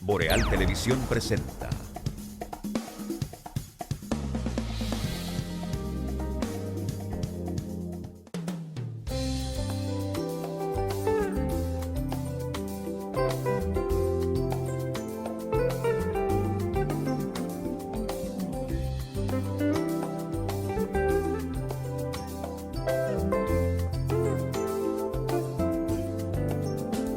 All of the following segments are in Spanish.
Boreal Televisión presenta.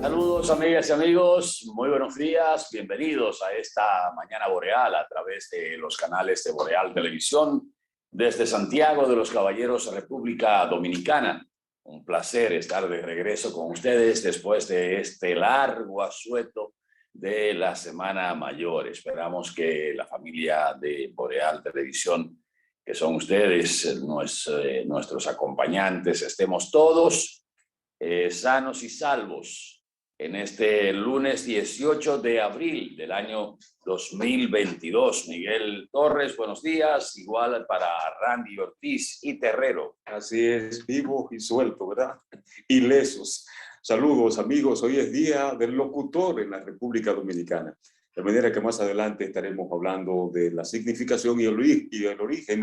Saludos amigas y amigos, muy buenos días, bienvenidos a esta mañana boreal a través de los canales de Boreal Televisión desde Santiago de los Caballeros, República Dominicana. Un placer estar de regreso con ustedes después de este largo asueto de la Semana Mayor. Esperamos que la familia de Boreal Televisión, que son ustedes, nuestros acompañantes, estemos todos sanos y salvos en este lunes 18 de abril del año 2022. Miguel Torres, buenos días. Igual para Randy Ortiz y Terrero. Así es, vivo y suelto, ¿verdad? Ilesos. Saludos, amigos. Hoy es Día del Locutor en la República Dominicana. De manera que más adelante estaremos hablando de la significación y el origen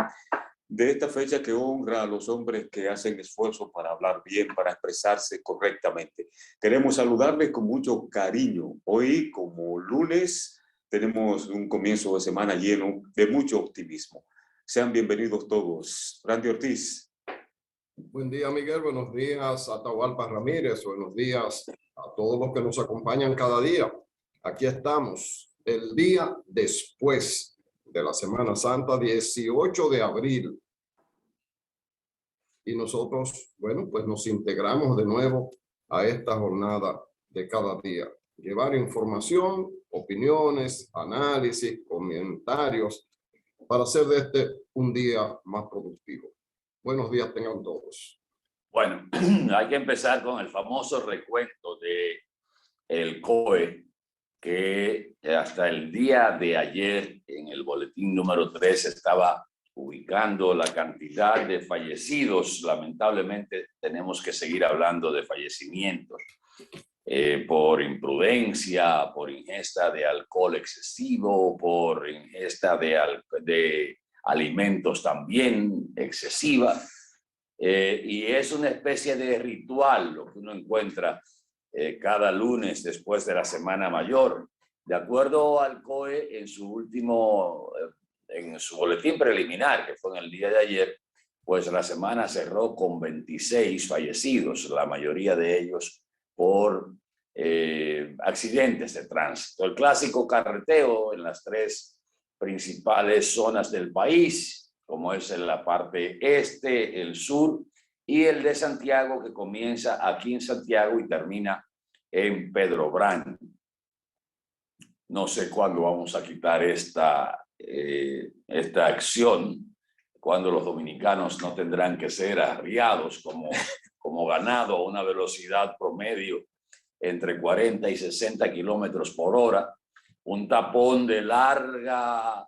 de esta fecha que honra a los hombres que hacen esfuerzo para hablar bien, para expresarse correctamente. Queremos saludarles con mucho cariño. Hoy, como lunes, tenemos un comienzo de semana lleno de mucho optimismo. Sean bienvenidos todos. Randy Ortiz. Buen día, Miguel. Buenos días, Atahualpa Ramírez. Buenos días a todos los que nos acompañan cada día. Aquí estamos, el día después de la Semana Santa, 18 de abril. Y nosotros, bueno, pues nos integramos de nuevo a esta jornada de cada día. Llevar información, opiniones, análisis, comentarios, para hacer de este un día más productivo. Buenos días tengan todos. Bueno, hay que empezar con el famoso recuento de el COE, que hasta el día de ayer en el boletín número 3 estaba ubicando la cantidad de fallecidos. Lamentablemente tenemos que seguir hablando de fallecimientos por imprudencia, por ingesta de alcohol excesivo, por ingesta de alimentos también excesiva. Y es una especie de ritual lo que uno encuentra cada lunes después de la Semana Mayor. De acuerdo al COE, en su boletín preliminar, que fue en el día de ayer, pues la semana cerró con 26 fallecidos, la mayoría de ellos por accidentes de tránsito. El clásico carreteo en las tres principales zonas del país, como es en la parte este, el sur, y el de Santiago, que comienza aquí en Santiago y termina en Pedrobrán. No sé cuándo vamos a quitar esta acción, cuando los dominicanos no tendrán que ser arriados como ganado a una velocidad promedio entre 40 y 60 kilómetros por hora, un tapón de largas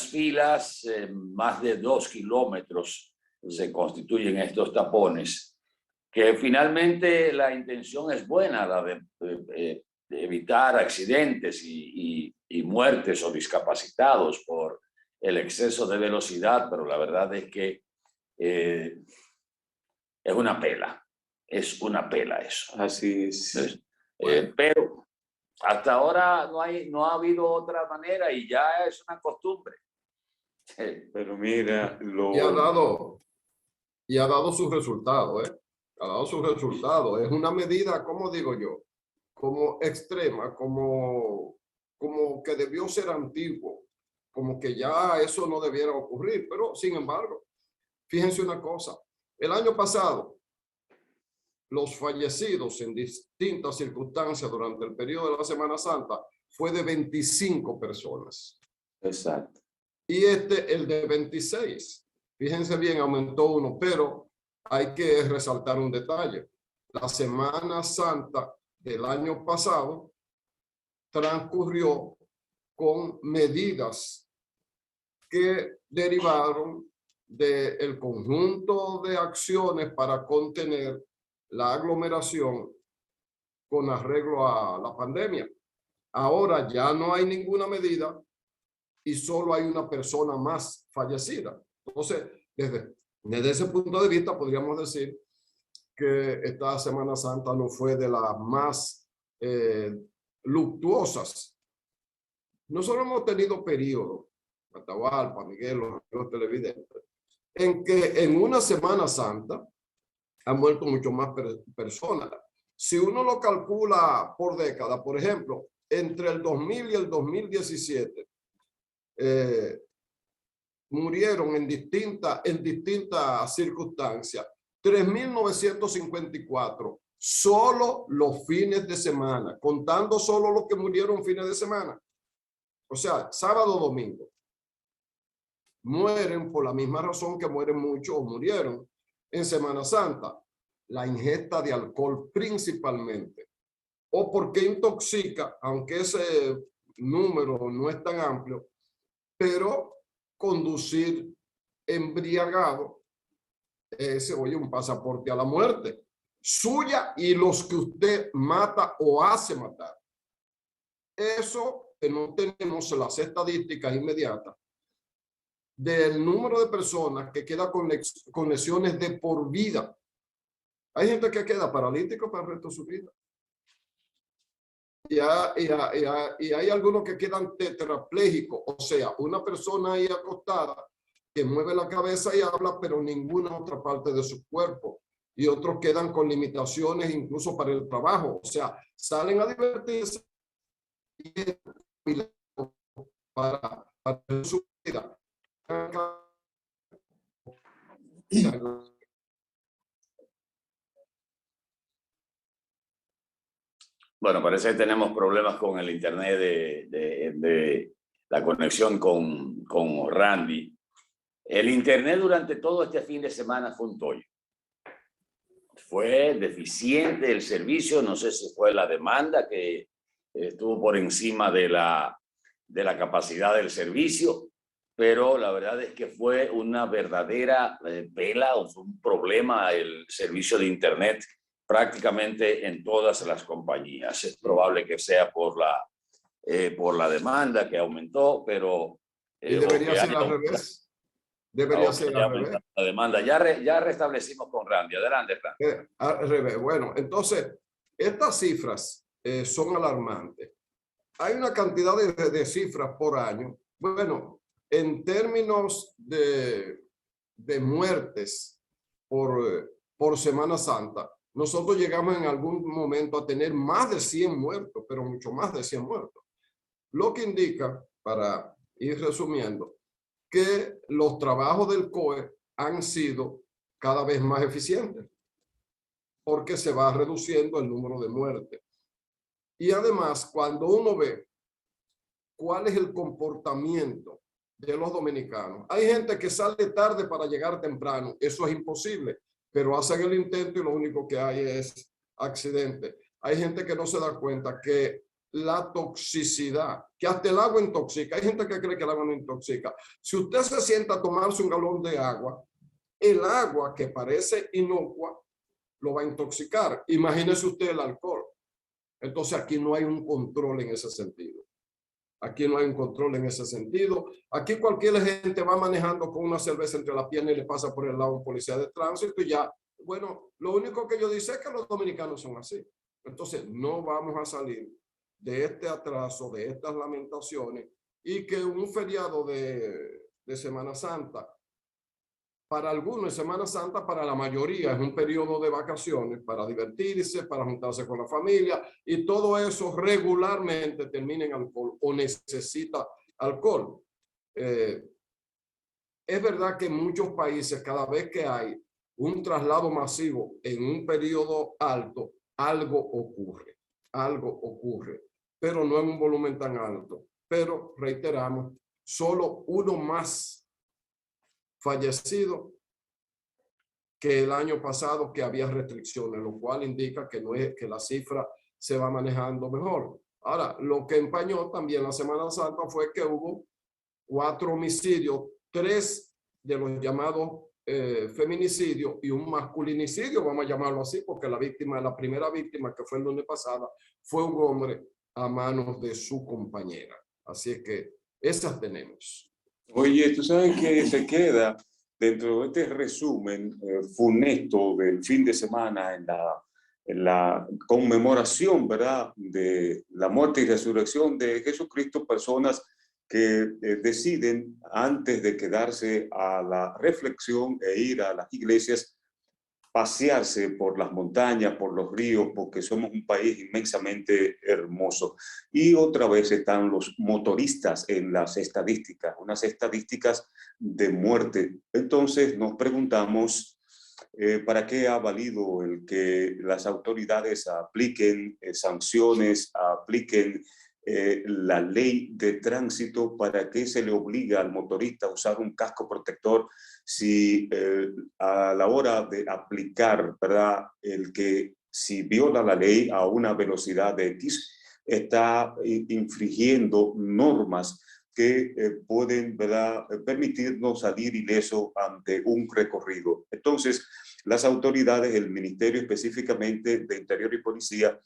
filas, más de 2 kilómetros se constituyen estos tapones, que finalmente la intención es buena, la de evitar accidentes y muertes o discapacitados por el exceso de velocidad, pero la verdad es que es una pela eso. Así es. Pero hasta ahora no ha habido otra manera y ya es una costumbre. Pero mira, Y ha dado su resultado, ¿eh? Ha dado su resultado. Es una medida, ¿cómo digo yo? Como extrema, como que debió ser antiguo, como que ya eso no debiera ocurrir. Pero, sin embargo, fíjense una cosa. El año pasado, los fallecidos en distintas circunstancias durante el periodo de la Semana Santa fue de 25 personas. Exacto. Y el de 26. Fíjense bien, aumentó uno, pero hay que resaltar un detalle. La Semana Santa del año pasado transcurrió con medidas que derivaron del conjunto de acciones para contener la aglomeración con arreglo a la pandemia. Ahora ya no hay ninguna medida y solo hay una persona más fallecida. Entonces, desde ese punto de vista, podríamos decir que esta Semana Santa no fue de las más luctuosas. Nosotros hemos tenido periodos, Atahualpa, Miguel, los televidentes, en que en una Semana Santa han muerto mucho más personas. Si uno lo calcula por década, por ejemplo, entre el 2000 y el 2017, murieron en distintas circunstancias 3.954 solo los fines de semana, contando solo los que murieron fines de semana. O sea, sábado, domingo. Mueren por la misma razón que mueren muchos o murieron en Semana Santa. La ingesta de alcohol principalmente. O porque intoxica, aunque ese número no es tan amplio, pero conducir embriagado es, oye, un pasaporte a la muerte suya y los que usted mata o hace matar. Eso que no tenemos las estadísticas inmediatas del número de personas que queda con lesiones de por vida. Hay gente que queda paralítico para el resto de su vida. Y hay algunos que quedan tetraplégicos, o sea, una persona ahí acostada que mueve la cabeza y habla, pero ninguna otra parte de su cuerpo. Y otros quedan con limitaciones incluso para el trabajo. O sea, salen a divertirse para su vida. Bueno, parece que tenemos problemas con el internet de la conexión con Randy. El internet durante todo este fin de semana fue un tollo. Fue deficiente el servicio, no sé si fue la demanda que estuvo por encima de la capacidad del servicio, pero la verdad es que fue una verdadera vela o fue un problema el servicio de internet prácticamente en todas las compañías. Es probable que sea por la demanda que aumentó, pero... y debería ser al revés. Debería ser al revés. La demanda. Ya restablecimos con Randy. Adelante, Randy. Al revés. Bueno, entonces, estas cifras son alarmantes. Hay una cantidad de cifras por año. Bueno, en términos de muertes por Semana Santa, nosotros llegamos en algún momento a tener más de 100 muertos, pero mucho más de 100 muertos. Lo que indica, para ir resumiendo, que los trabajos del COE han sido cada vez más eficientes, porque se va reduciendo el número de muertes. Y además, cuando uno ve cuál es el comportamiento de los dominicanos, hay gente que sale tarde para llegar temprano, eso es imposible, pero hacen el intento y lo único que hay es accidente. Hay gente que no se da cuenta que la toxicidad, que hasta el agua intoxica. Hay gente que cree que el agua no intoxica. Si usted se sienta a tomarse un galón de agua, el agua que parece inocua lo va a intoxicar. Imagínese usted el alcohol. Entonces aquí no hay un control en ese sentido. Aquí no hay un control en ese sentido. Aquí cualquier gente va manejando con una cerveza entre las piernas y le pasa por el lado a un policía de tránsito y ya. Bueno, lo único que yo dice es que los dominicanos son así. Entonces no vamos a salir de este atraso, de estas lamentaciones, y que un feriado de Semana Santa, para algunos es Semana Santa, para la mayoría es un periodo de vacaciones, para divertirse, para juntarse con la familia, y todo eso regularmente termina en alcohol o necesita alcohol. Es verdad que en muchos países, cada vez que hay un traslado masivo en un periodo alto, algo ocurre, pero no en un volumen tan alto. Pero reiteramos, solo uno más fallecido que el año pasado que había restricciones, lo cual indica que no es que la cifra se va manejando mejor. Ahora, lo que empañó también la Semana Santa fue que hubo 4 homicidios, 3 de los llamados feminicidios y un masculinicidio, vamos a llamarlo así, porque la primera víctima que fue el lunes pasado, fue un hombre a manos de su compañera. Así es que esas tenemos. Oye, tú sabes que se queda dentro de este resumen funesto del fin de semana en la conmemoración, ¿verdad?, de la muerte y resurrección de Jesucristo, personas que deciden, antes de quedarse a la reflexión e ir a las iglesias, pasearse por las montañas, por los ríos, porque somos un país inmensamente hermoso. Y otra vez están los motoristas en las estadísticas, unas estadísticas de muerte. Entonces nos preguntamos, ¿para qué ha valido el que las autoridades apliquen sanciones, apliquen la ley de tránsito? ¿Para qué se le obliga al motorista a usar un casco protector si a la hora de aplicar, ¿verdad?, el que si viola la ley a una velocidad de X, está infringiendo normas que pueden, ¿verdad?, permitirnos salir ileso ante un recorrido? Entonces, las autoridades, el Ministerio específicamente de Interior y Policía,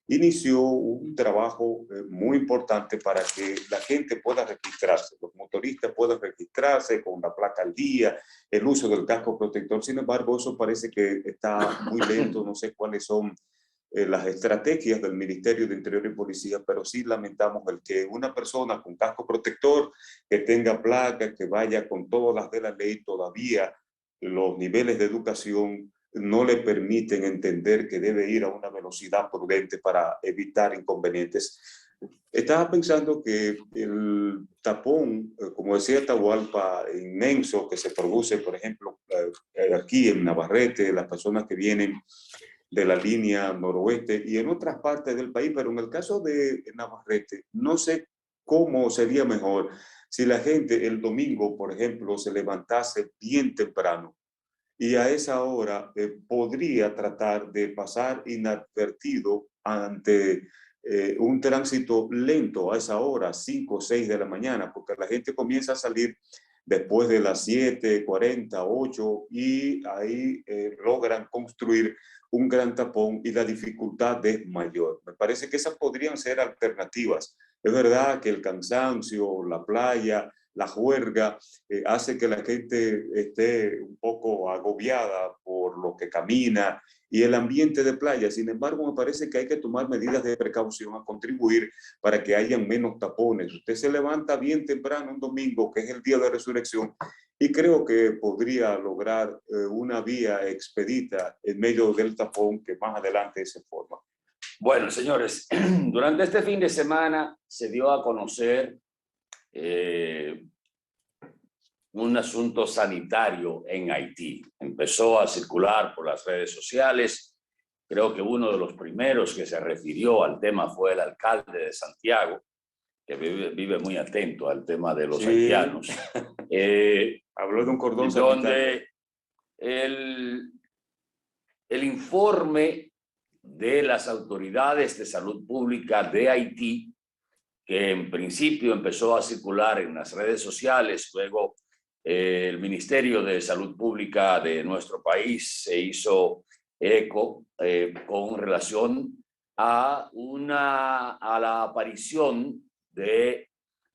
inició un trabajo muy importante para que la gente pueda registrarse, los motoristas puedan registrarse con la placa al día, el uso del casco protector. Sin embargo, eso parece que está muy lento, no sé cuáles son las estrategias del Ministerio de Interior y Policía, pero sí lamentamos el que una persona con casco protector, que tenga placa, que vaya con todas las de la ley, todavía los niveles de educación no le permiten entender que debe ir a una velocidad prudente para evitar inconvenientes. Estaba pensando que el tapón, como decía Atahualpa, inmenso que se produce, por ejemplo, aquí en Navarrete, las personas que vienen de la línea noroeste y en otras partes del país, pero en el caso de Navarrete, no sé cómo sería mejor si la gente el domingo, por ejemplo, se levantase bien temprano y a esa hora podría tratar de pasar inadvertido ante un tránsito lento a esa hora, 5 o 6 de la mañana, porque la gente comienza a salir después de las 7:40, 8, y ahí logran construir un gran tapón y la dificultad es mayor. Me parece que esas podrían ser alternativas. Es verdad que el cansancio, la playa, la juerga, hace que la gente esté un poco agobiada por lo que camina y el ambiente de playa. Sin embargo, me parece que hay que tomar medidas de precaución a contribuir para que hayan menos tapones. Usted se levanta bien temprano un domingo, que es el día de resurrección, y creo que podría lograr una vía expedita en medio del tapón que más adelante se forma. Bueno, señores, durante este fin de semana se dio a conocer un asunto sanitario en Haití. Empezó a circular por las redes sociales. Creo que uno de los primeros que se refirió al tema fue el alcalde de Santiago, que vive muy atento al tema de los haitianos. Habló de un cordón sanitario. Donde el informe de las autoridades de salud pública de Haití, que en principio empezó a circular en las redes sociales, luego el Ministerio de Salud Pública de nuestro país se hizo eco con relación a la aparición de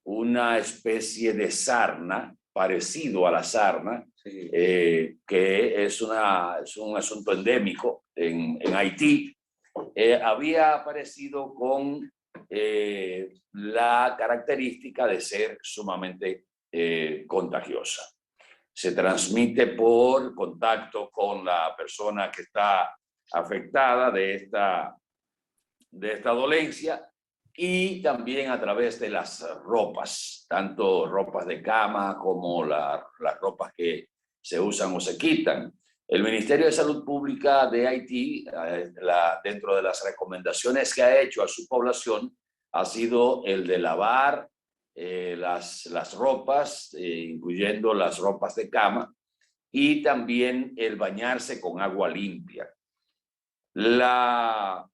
una especie de sarna, parecido a la sarna, sí, que es un asunto endémico en Haití. Había aparecido con la característica de ser sumamente contagiosa. Se transmite por contacto con la persona que está afectada de esta dolencia y también a través de las ropas, tanto ropas de cama como las ropas que se usan o se quitan. El Ministerio de Salud Pública de Haití, dentro de las recomendaciones que ha hecho a su población, ha sido el de lavar las ropas, incluyendo las ropas de cama, y también el bañarse con agua limpia. Las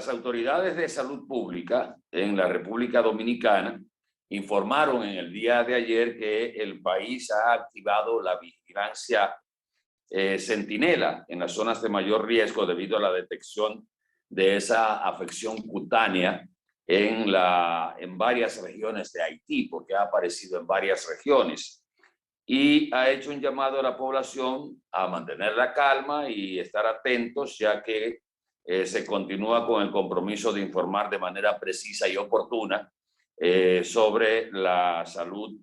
autoridades de salud pública en la República Dominicana informaron en el día de ayer que el país ha activado la vigilancia centinela en las zonas de mayor riesgo debido a la detección de esa afección cutánea en varias regiones de Haití, porque ha aparecido en varias regiones. Y ha hecho un llamado a la población a mantener la calma y estar atentos, ya que se continúa con el compromiso de informar de manera precisa y oportuna sobre la salud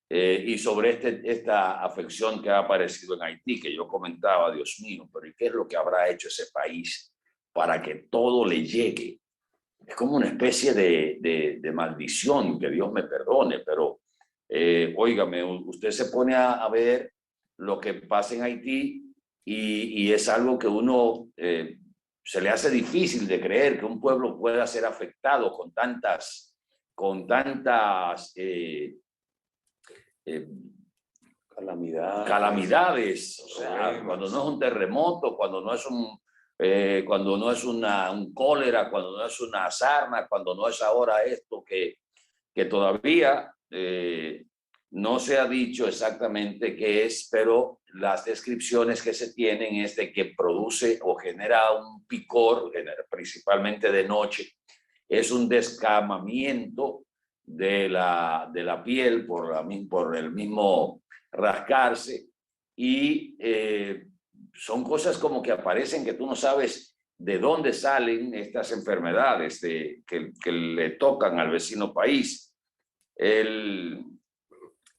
y sobre esta afección que ha aparecido en Haití, que yo comentaba, Dios mío, pero ¿y qué es lo que habrá hecho ese país para que todo le llegue? Es como una especie de maldición, que Dios me perdone, pero óigame, usted se pone a ver lo que pasa en Haití y es algo que uno se le hace difícil de creer que un pueblo pueda ser afectado con tantas calamidades. O sea, cuando no es un terremoto, cuando no es un cólera, cuando no es una sarna, cuando no es ahora esto que todavía no se ha dicho exactamente qué es, pero las descripciones que se tienen es de que produce o genera un picor, principalmente de noche, es un descamamiento de la piel por el mismo rascarse y son cosas como que aparecen que tú no sabes de dónde salen estas enfermedades que le tocan al vecino país.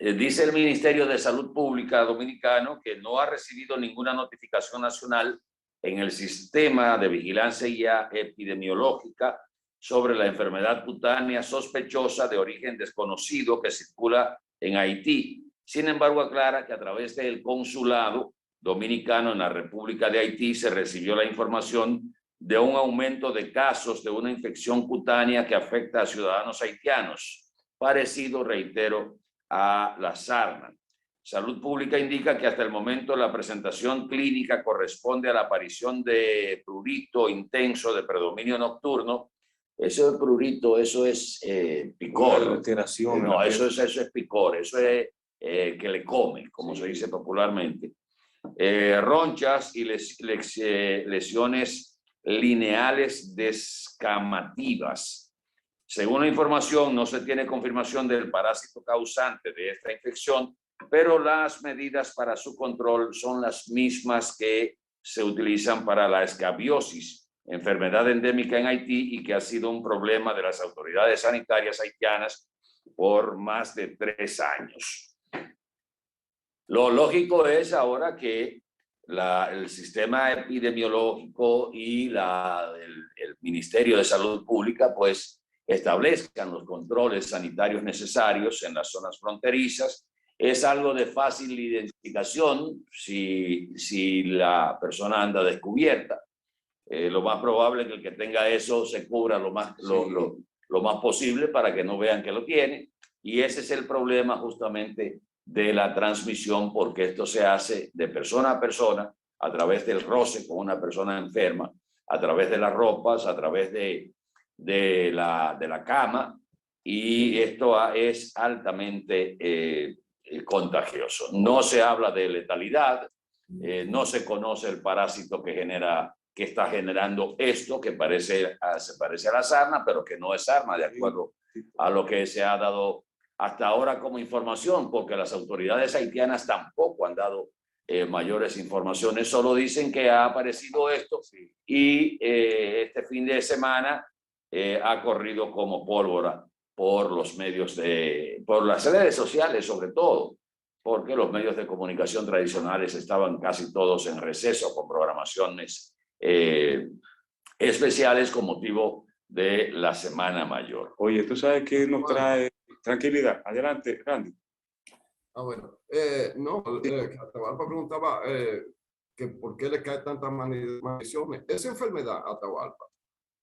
Dice el Ministerio de Salud Pública dominicano que no ha recibido ninguna notificación nacional en el sistema de vigilancia epidemiológica sobre la enfermedad cutánea sospechosa de origen desconocido que circula en Haití. Sin embargo, aclara que a través del consulado dominicano en la República de Haití se recibió la información de un aumento de casos de una infección cutánea que afecta a ciudadanos haitianos, parecido, reitero, a la sarna. Salud Pública indica que hasta el momento la presentación clínica corresponde a la aparición de prurito intenso de predominio nocturno. Eso es prurito, eso es picor. No, eso es picor, eso es que le come, como se dice popularmente. Ronchas y lesiones lineales descamativas. Según la información, no se tiene confirmación del parásito causante de esta infección, pero las medidas para su control son las mismas que se utilizan para la escabiosis, enfermedad endémica en Haití y que ha sido un problema de las autoridades sanitarias haitianas por más de 3 años. Lo lógico es ahora que el sistema epidemiológico y el Ministerio de Salud Pública pues establezcan los controles sanitarios necesarios en las zonas fronterizas. Es algo de fácil identificación si la persona anda descubierta. Lo más probable es que el que tenga eso se cubra lo más posible para que no vean que lo tiene. Y ese es el problema justamente de la transmisión, porque esto se hace de persona a persona a través del roce con una persona enferma, a través de las ropas, a través de la cama, y esto es altamente contagioso. No se habla de letalidad, no se conoce el parásito que está generando esto, que se parece a la sarna, pero que no es sarna, de acuerdo a lo que se ha dado hasta ahora como información, porque las autoridades haitianas tampoco han dado mayores informaciones, solo dicen que ha aparecido esto y este fin de semana ha corrido como pólvora por los medios por las redes sociales sobre todo, porque los medios de comunicación tradicionales estaban casi todos en receso con programaciones especiales con motivo de la Semana Mayor. Oye, ¿tú sabes qué nos trae tranquilidad? Adelante, Randy. Bueno, Atahualpa preguntaba que por qué le cae tantas maldiciones. Esa enfermedad, Atahualpa,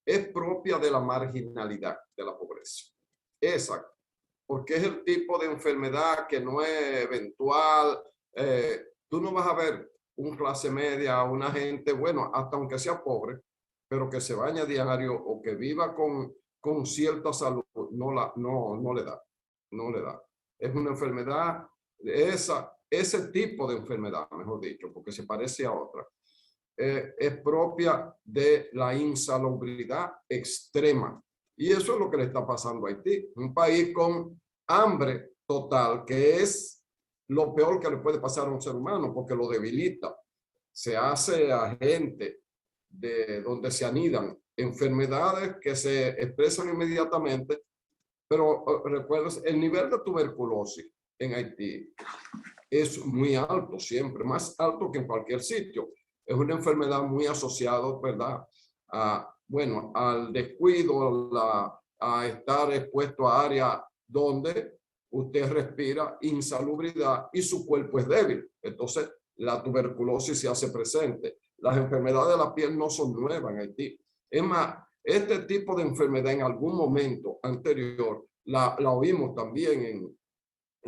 es propia de la marginalidad, de la pobreza. Exacto. Porque es el tipo de enfermedad que no es eventual. Tú no vas a ver un clase media, una gente, bueno, hasta aunque sea pobre, pero que se baña a diario o que viva con cierta salud, no le da. No le da. Es una enfermedad, ese tipo de enfermedad, mejor dicho, porque se parece a otra. es propia de la insalubridad extrema. Y eso es lo que le está pasando a Haití, un país con hambre total, que es lo peor que le puede pasar a un ser humano, porque lo debilita. Se hace agente de donde se anidan enfermedades que se expresan inmediatamente, pero recuerden, el nivel de tuberculosis en Haití es muy alto siempre, más alto que en cualquier sitio. Es una enfermedad muy asociada, ¿verdad? Bueno, al descuido, a estar expuesto a áreas donde usted respira insalubridad y su cuerpo es débil. Entonces, la tuberculosis se hace presente. Las enfermedades de la piel no son nuevas en Haití. Es más, este tipo de enfermedad en algún momento anterior la oímos también en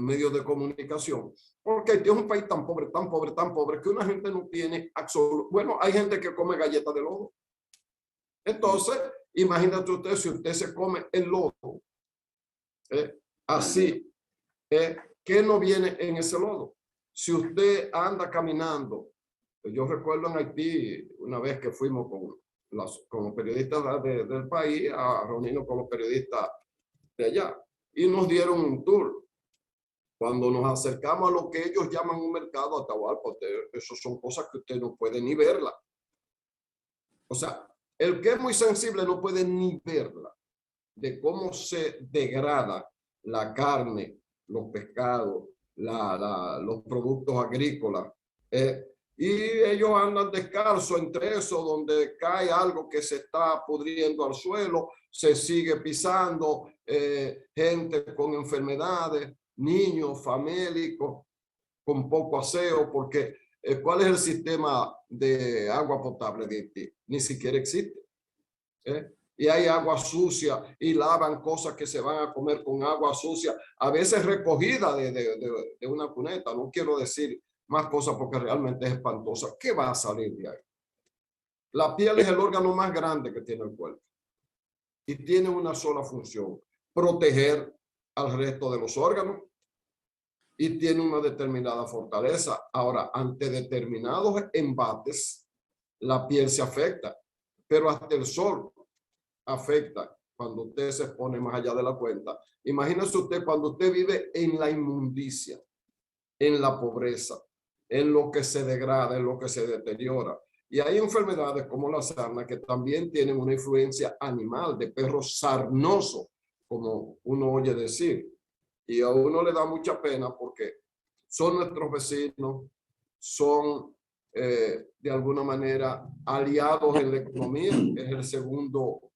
medios de comunicación, porque Haití es un país tan pobre, tan pobre, tan pobre, que una gente no tiene absoluto. Bueno, hay gente que come galletas de lodo. Entonces, imagínate usted si usted se come el lodo, así, ¿qué no viene en ese lodo? Si usted anda caminando, yo recuerdo en Haití, una vez que fuimos con los periodistas del país a reunirnos con los periodistas de allá, y nos dieron un tour. Cuando nos acercamos a lo que ellos llaman un mercado, Atahualpa, eso son cosas que usted no puede ni verla. O sea, el que es muy sensible no puede ni verla, de cómo se degrada la carne, los pescados, los productos agrícolas. Y ellos andan descalzos entre eso, donde cae algo que se está pudriendo al suelo, se sigue pisando, gente con enfermedades, niños, famélicos, con poco aseo, porque ¿cuál es el sistema de agua potable de Haití? Ni siquiera existe. Y hay agua sucia y lavan cosas que se van a comer con agua sucia, a veces recogida de una cuneta. No quiero decir más cosas porque realmente es espantosa. ¿Qué va a salir de ahí? La piel es el órgano más grande que tiene el cuerpo y tiene una sola función: proteger al resto de los órganos, y tiene una determinada fortaleza. Ahora, ante determinados embates, la piel se afecta, pero hasta el sol afecta cuando usted se expone más allá de la cuenta. Imagínese usted cuando usted vive en la inmundicia, en la pobreza, en lo que se degrada, en lo que se deteriora. Y hay enfermedades como la sarna que también tienen una influencia animal, de perros sarnosos, como uno oye decir. Y a uno le da mucha pena porque son nuestros vecinos, son de alguna manera aliados en la economía, es el segundo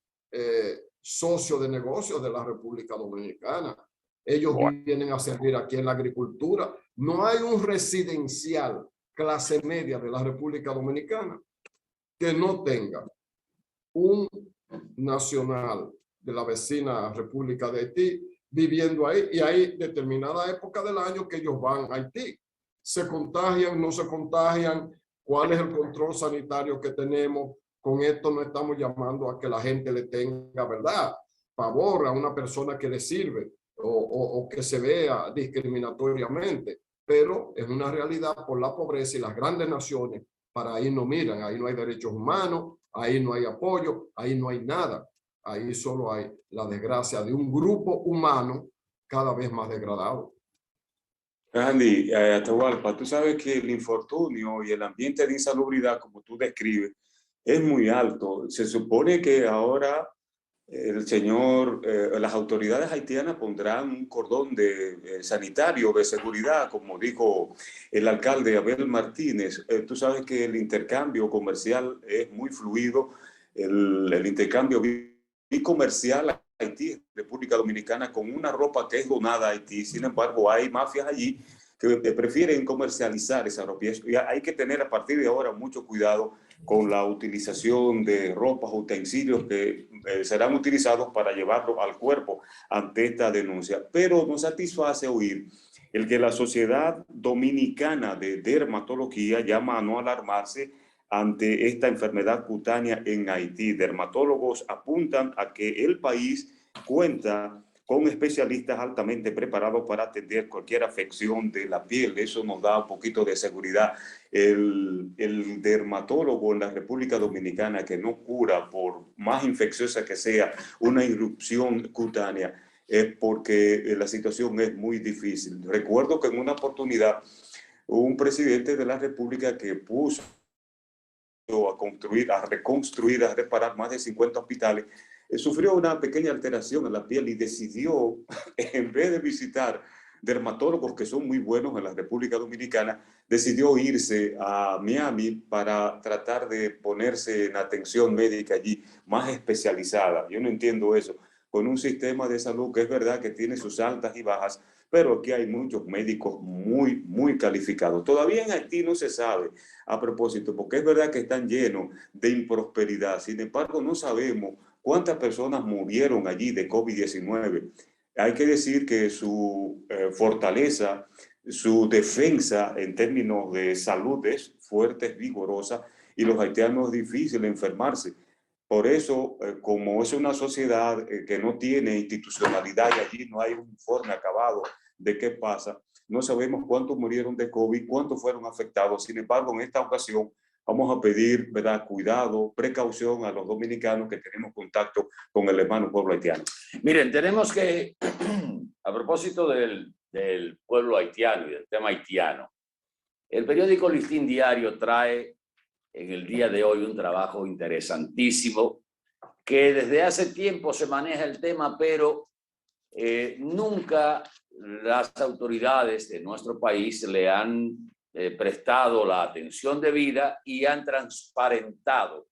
socio de negocios de la República Dominicana. Ellos vienen a servir aquí en la agricultura. No hay un residencial clase media de la República Dominicana que no tenga un nacional de la vecina República de Haití viviendo ahí, y hay determinada época del año que ellos van a Haití. Se contagian, no se contagian, cuál es el control sanitario que tenemos. Con esto no estamos llamando a que la gente le tenga, ¿verdad?, pavor a una persona que le sirve o que se vea discriminatoriamente, pero es una realidad por la pobreza, y las grandes naciones para ahí no miran. Ahí no hay derechos humanos, ahí no hay apoyo, ahí no hay nada. Ahí solo hay la desgracia de un grupo humano cada vez más degradado. Andy, Atahualpa, tú sabes que el infortunio y el ambiente de insalubridad, como tú describes, es muy alto. Se supone que ahora las autoridades haitianas pondrán un cordón sanitario de seguridad, como dijo el alcalde Abel Martínez. Tú sabes que el intercambio comercial es muy fluido, el intercambio comercial a Haití, República Dominicana, con una ropa que es donada a Haití. Sin embargo, hay mafias allí que prefieren comercializar esa ropa. Y hay que tener a partir de ahora mucho cuidado con la utilización de ropas, utensilios que serán utilizados para llevarlo al cuerpo ante esta denuncia. Pero nos satisface oír el que la Sociedad Dominicana de Dermatología llama a no alarmarse ante esta enfermedad cutánea en Haití. Dermatólogos apuntan a que el país cuenta con especialistas altamente preparados para atender cualquier afección de la piel. Eso nos da un poquito de seguridad. El dermatólogo en la República Dominicana que no cura, por más infecciosa que sea, una irrupción cutánea, es porque la situación es muy difícil. Recuerdo que en una oportunidad hubo un presidente de la República que puso a construir, a reconstruir, a reparar más de 50 hospitales, sufrió una pequeña alteración en la piel y decidió, en vez de visitar dermatólogos que son muy buenos en la República Dominicana, decidió irse a Miami para tratar de ponerse en atención médica allí más especializada. Yo no entiendo eso. Con un sistema de salud que es verdad que tiene sus altas y bajas, pero aquí hay muchos médicos muy calificados. Todavía en Haití no se sabe, a propósito, porque es verdad que están llenos de improsperidad. Sin embargo, no sabemos cuántas personas murieron allí de COVID-19. Hay que decir que su fortaleza, su defensa en términos de salud es fuerte, es vigorosa, y los haitianos es difícil enfermarse. Por eso, como es una sociedad que no tiene institucionalidad y allí no hay un informe acabado de qué pasa, no sabemos cuántos murieron de COVID, cuántos fueron afectados. Sin embargo, en esta ocasión vamos a pedir, ¿verdad?, cuidado, precaución a los dominicanos que tenemos contacto con el hermano pueblo haitiano. Miren, tenemos que, a propósito del pueblo haitiano y del tema haitiano, el periódico Listín Diario trae en el día de hoy un trabajo interesantísimo que desde hace tiempo se maneja el tema, pero nunca las autoridades de nuestro país le han prestado la atención debida y han transparentado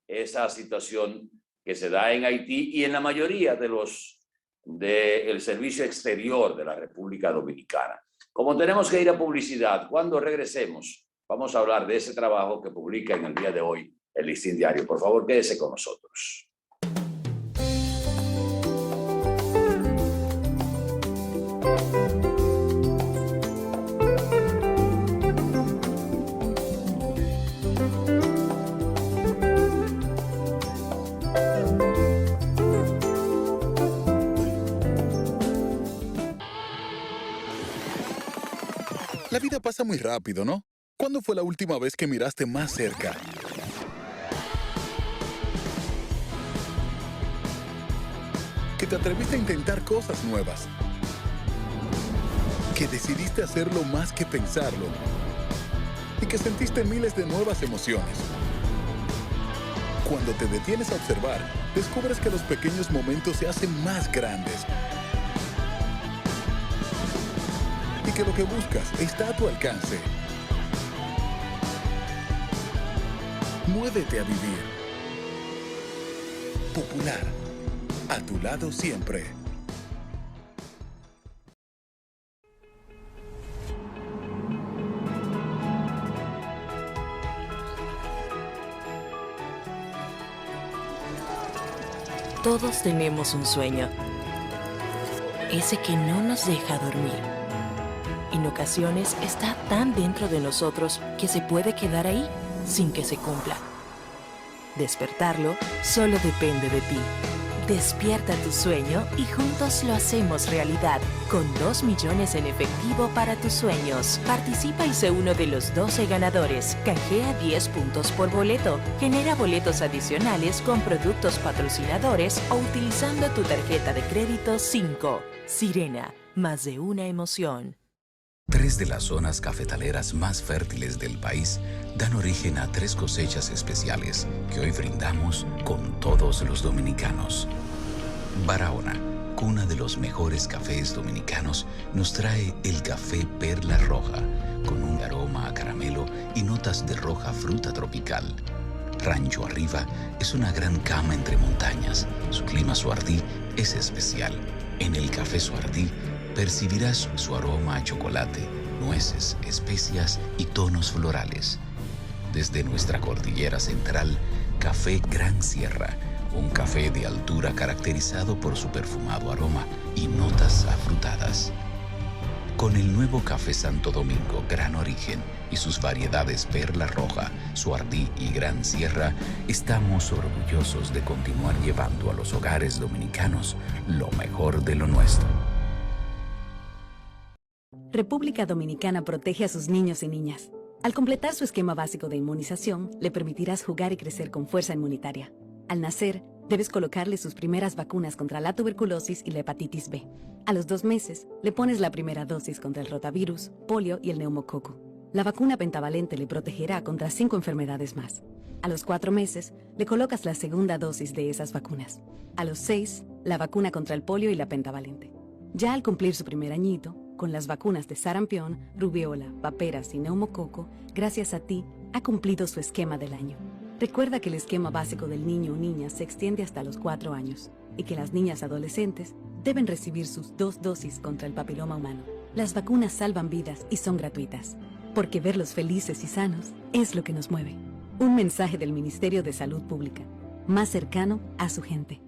esa situación que se da en Haití y en la mayoría de del servicio exterior de la República Dominicana. Como tenemos que ir a publicidad, cuando regresemos vamos a hablar de ese trabajo que publica en el día de hoy el Listín Diario. Por favor, quédese con nosotros. La vida pasa muy rápido, ¿no? ¿Cuándo fue la última vez que miraste más cerca? Que te atreviste a intentar cosas nuevas. Que decidiste hacerlo más que pensarlo. Y que sentiste miles de nuevas emociones. Cuando te detienes a observar, descubres que los pequeños momentos se hacen más grandes. Y que lo que buscas está a tu alcance. Muévete a vivir. Popular. A tu lado siempre. Todos tenemos un sueño. Ese que no nos deja dormir. En ocasiones está tan dentro de nosotros que se puede quedar ahí sin que se cumpla. Despertarlo solo depende de ti. Despierta tu sueño y juntos lo hacemos realidad. Con 2 millones en efectivo para tus sueños. Participa y sé uno de los 12 ganadores. Canjea 10 puntos por boleto. Genera boletos adicionales con productos patrocinadores o utilizando tu tarjeta de crédito 5. Sirena, más de una emoción. 3 de las zonas cafetaleras más fértiles del país dan origen a 3 cosechas especiales que hoy brindamos con todos los dominicanos. Barahona, cuna de los mejores cafés dominicanos, nos trae el café Perla Roja, con un aroma a caramelo y notas de roja fruta tropical. Rancho Arriba es una gran cama entre montañas. Su clima Suardí es especial. En el café Suardí percibirás su aroma a chocolate, nueces, especias y tonos florales. Desde nuestra cordillera central, Café Gran Sierra, un café de altura caracterizado por su perfumado aroma y notas afrutadas. Con el nuevo café Santo Domingo Gran Origen y sus variedades Perla Roja, Suardí y Gran Sierra, estamos orgullosos de continuar llevando a los hogares dominicanos lo mejor de lo nuestro. República Dominicana protege a sus niños y niñas. Al completar su esquema básico de inmunización, le permitirás jugar y crecer con fuerza inmunitaria. Al nacer, debes colocarle sus primeras vacunas contra la tuberculosis y la hepatitis B. A los 2 meses, le pones la primera dosis contra el rotavirus, polio y el neumococo. La vacuna pentavalente le protegerá contra 5 enfermedades más. A los 4 meses, le colocas la segunda dosis de esas vacunas. A los 6, la vacuna contra el polio y la pentavalente. Ya al cumplir su primer añito, con las vacunas de sarampión, rubiola, paperas y neumococo, gracias a ti, ha cumplido su esquema del año. Recuerda que el esquema básico del niño o niña se extiende hasta los 4 años y que las niñas adolescentes deben recibir sus 2 dosis contra el papiloma humano. Las vacunas salvan vidas y son gratuitas, porque verlos felices y sanos es lo que nos mueve. Un mensaje del Ministerio de Salud Pública, más cercano a su gente.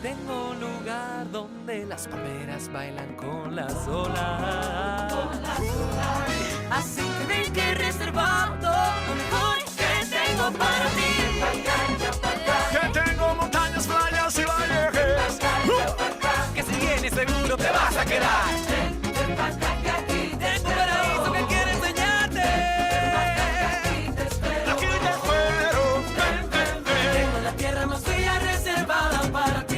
Tengo un lugar donde las palmeras bailan con las olas. Así que ven que reservando lo mejor que tengo para ti. Que tengo montañas, playas y valles. Que si vienes seguro te vas a quedar. Tengo un paraíso que quiere enseñarte. Aquí te espero. Tengo la tierra más fría reservada para ti.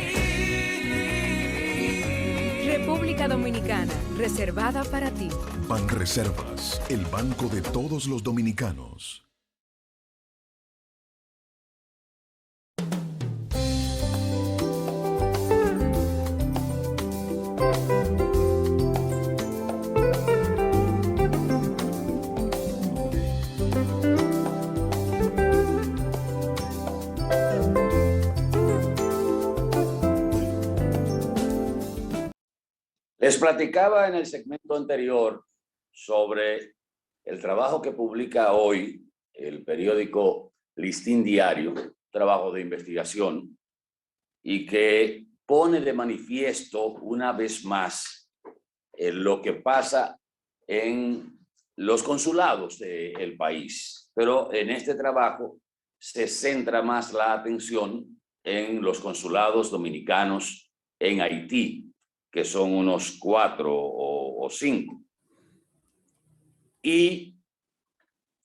República Dominicana, reservada para ti. Banreservas, el banco de todos los dominicanos. Les platicaba en el segmento anterior sobre el trabajo que publica hoy el periódico Listín Diario, trabajo de investigación, y que pone de manifiesto una vez más lo que pasa en los consulados del país. Pero en este trabajo se centra más la atención en los consulados dominicanos en Haití, que son unos 4 o 5. Y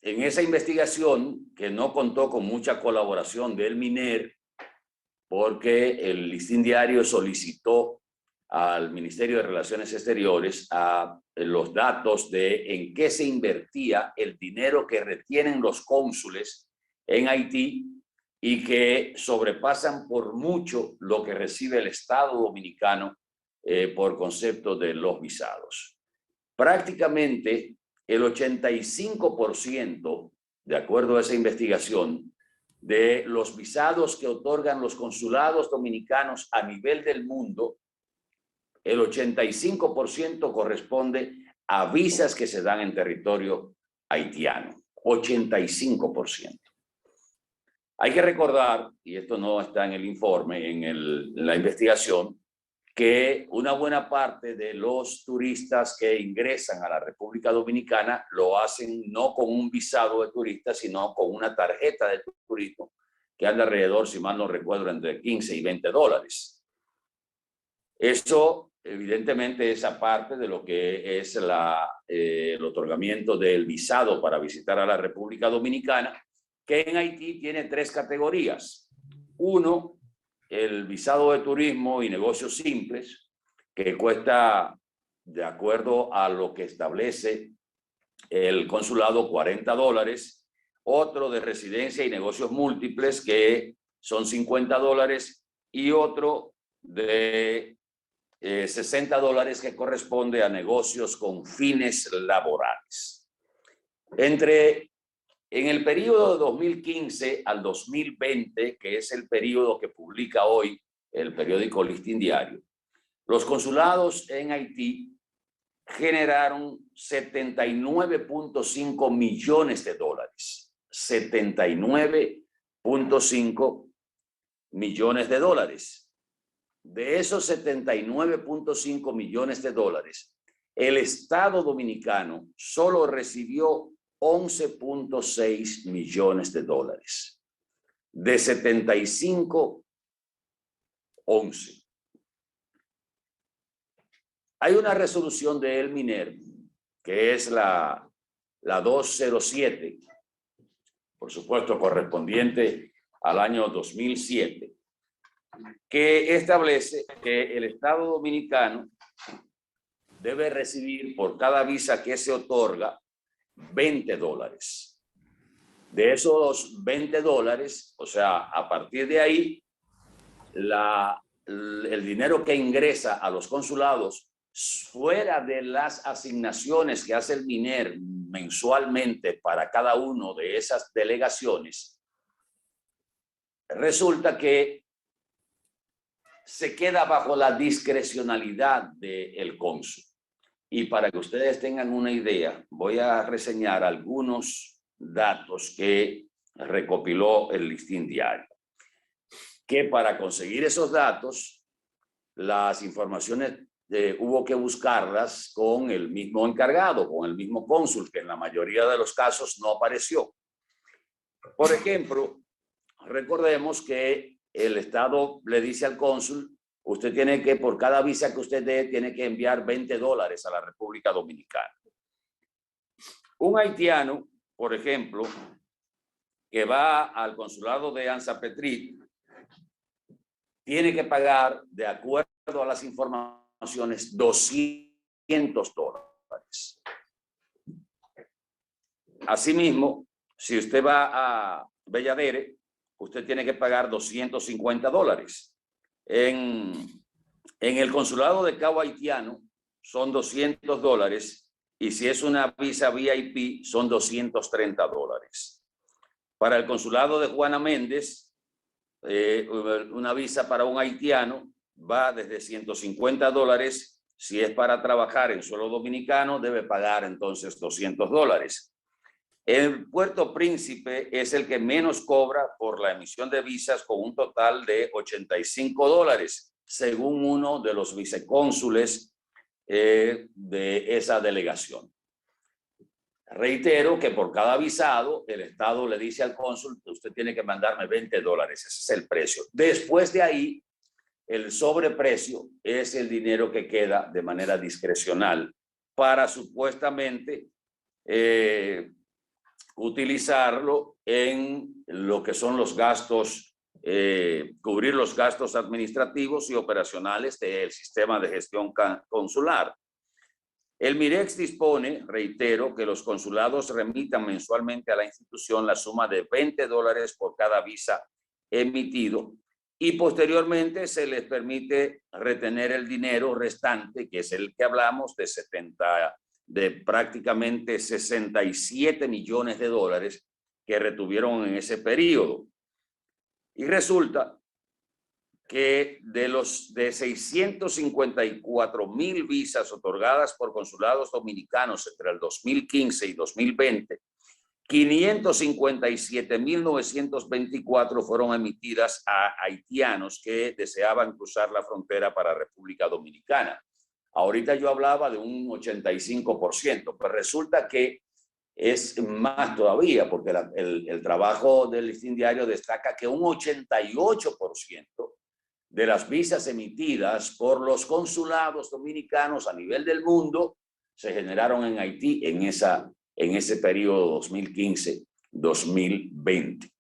en esa investigación, que no contó con mucha colaboración del MINER, porque el Listín Diario solicitó al Ministerio de Relaciones Exteriores a los datos de en qué se invertía el dinero que retienen los cónsules en Haití y que sobrepasan por mucho lo que recibe el Estado dominicano por concepto de los visados. Prácticamente el 85%, de acuerdo a esa investigación, de los visados que otorgan los consulados dominicanos a nivel del mundo, el 85% corresponde a visas que se dan en territorio haitiano. 85%. Hay que recordar, y esto no está en el informe, en la investigación, que una buena parte de los turistas que ingresan a la República Dominicana lo hacen no con un visado de turista, sino con una tarjeta de turismo que anda alrededor, si mal no recuerdo, entre 15 y 20 dólares. Eso, evidentemente, es aparte de lo que es el otorgamiento del visado para visitar a la República Dominicana, que en Haití tiene 3 categorías. Uno, el visado de turismo y negocios simples, que cuesta, de acuerdo a lo que establece el consulado, 40 dólares. Otro de residencia y negocios múltiples, que son 50 dólares. Y otro de 60 dólares, que corresponde a negocios con fines laborales. En el periodo de 2015 al 2020, que es el periodo que publica hoy el periódico Listín Diario, los consulados en Haití generaron 79.5 millones de dólares. 79.5 millones de dólares. De esos 79.5 millones de dólares, el Estado Dominicano solo recibió 11.6 millones de dólares. De 75, 11. Hay una resolución de El MINER, que es la 207, por supuesto correspondiente al año 2007, que establece que el Estado Dominicano debe recibir por cada visa que se otorga $20. De esos $20, o sea, a partir de ahí, el dinero que ingresa a los consulados fuera de las asignaciones que hace el MINER mensualmente para cada uno de esas delegaciones, resulta que se queda bajo la discrecionalidad del cónsul. Y para que ustedes tengan una idea, voy a reseñar algunos datos que recopiló el Listín Diario. Que para conseguir esos datos, las informaciones hubo que buscarlas con el mismo encargado, con el mismo cónsul, que en la mayoría de los casos no apareció. Por ejemplo, recordemos que el Estado le dice al cónsul: usted tiene que, por cada visa que usted dé, tiene que enviar $20 a la República Dominicana. Un haitiano, por ejemplo, que va al consulado de Anza Petrit, tiene que pagar, de acuerdo a las informaciones, $200. Asimismo, si usted va a Belladere, usted tiene que pagar $250. En el consulado de Cabo Haitiano son $200, y si es una visa VIP son $230. Para el consulado de Juana Méndez, una visa para un haitiano va desde $150. Si es para trabajar en suelo dominicano, debe pagar entonces $200. El Puerto Príncipe es el que menos cobra por la emisión de visas, con un total de $85, según uno de los vicecónsules de esa delegación. Reitero que por cada visado, el Estado le dice al cónsul: usted tiene que mandarme $20, ese es el precio. Después de ahí, el sobreprecio es el dinero que queda de manera discrecional para supuestamente utilizarlo en lo que son los gastos, cubrir los gastos administrativos y operacionales del sistema de gestión consular. El MIREX dispone, reitero, que los consulados remitan mensualmente a la institución la suma de $20 por cada visa emitido, y posteriormente se les permite retener el dinero restante, que es el que hablamos de prácticamente $67 millones que retuvieron en ese periodo. Y resulta que de 654,000 visas otorgadas por consulados dominicanos entre el 2015 y 2020, 557,924 fueron emitidas a haitianos que deseaban cruzar la frontera para República Dominicana. Ahorita yo hablaba de un 85%, pero resulta que es más todavía, porque el trabajo del Listín Diario destaca que un 88% de las visas emitidas por los consulados dominicanos a nivel del mundo se generaron en Haití en ese periodo 2015-2020.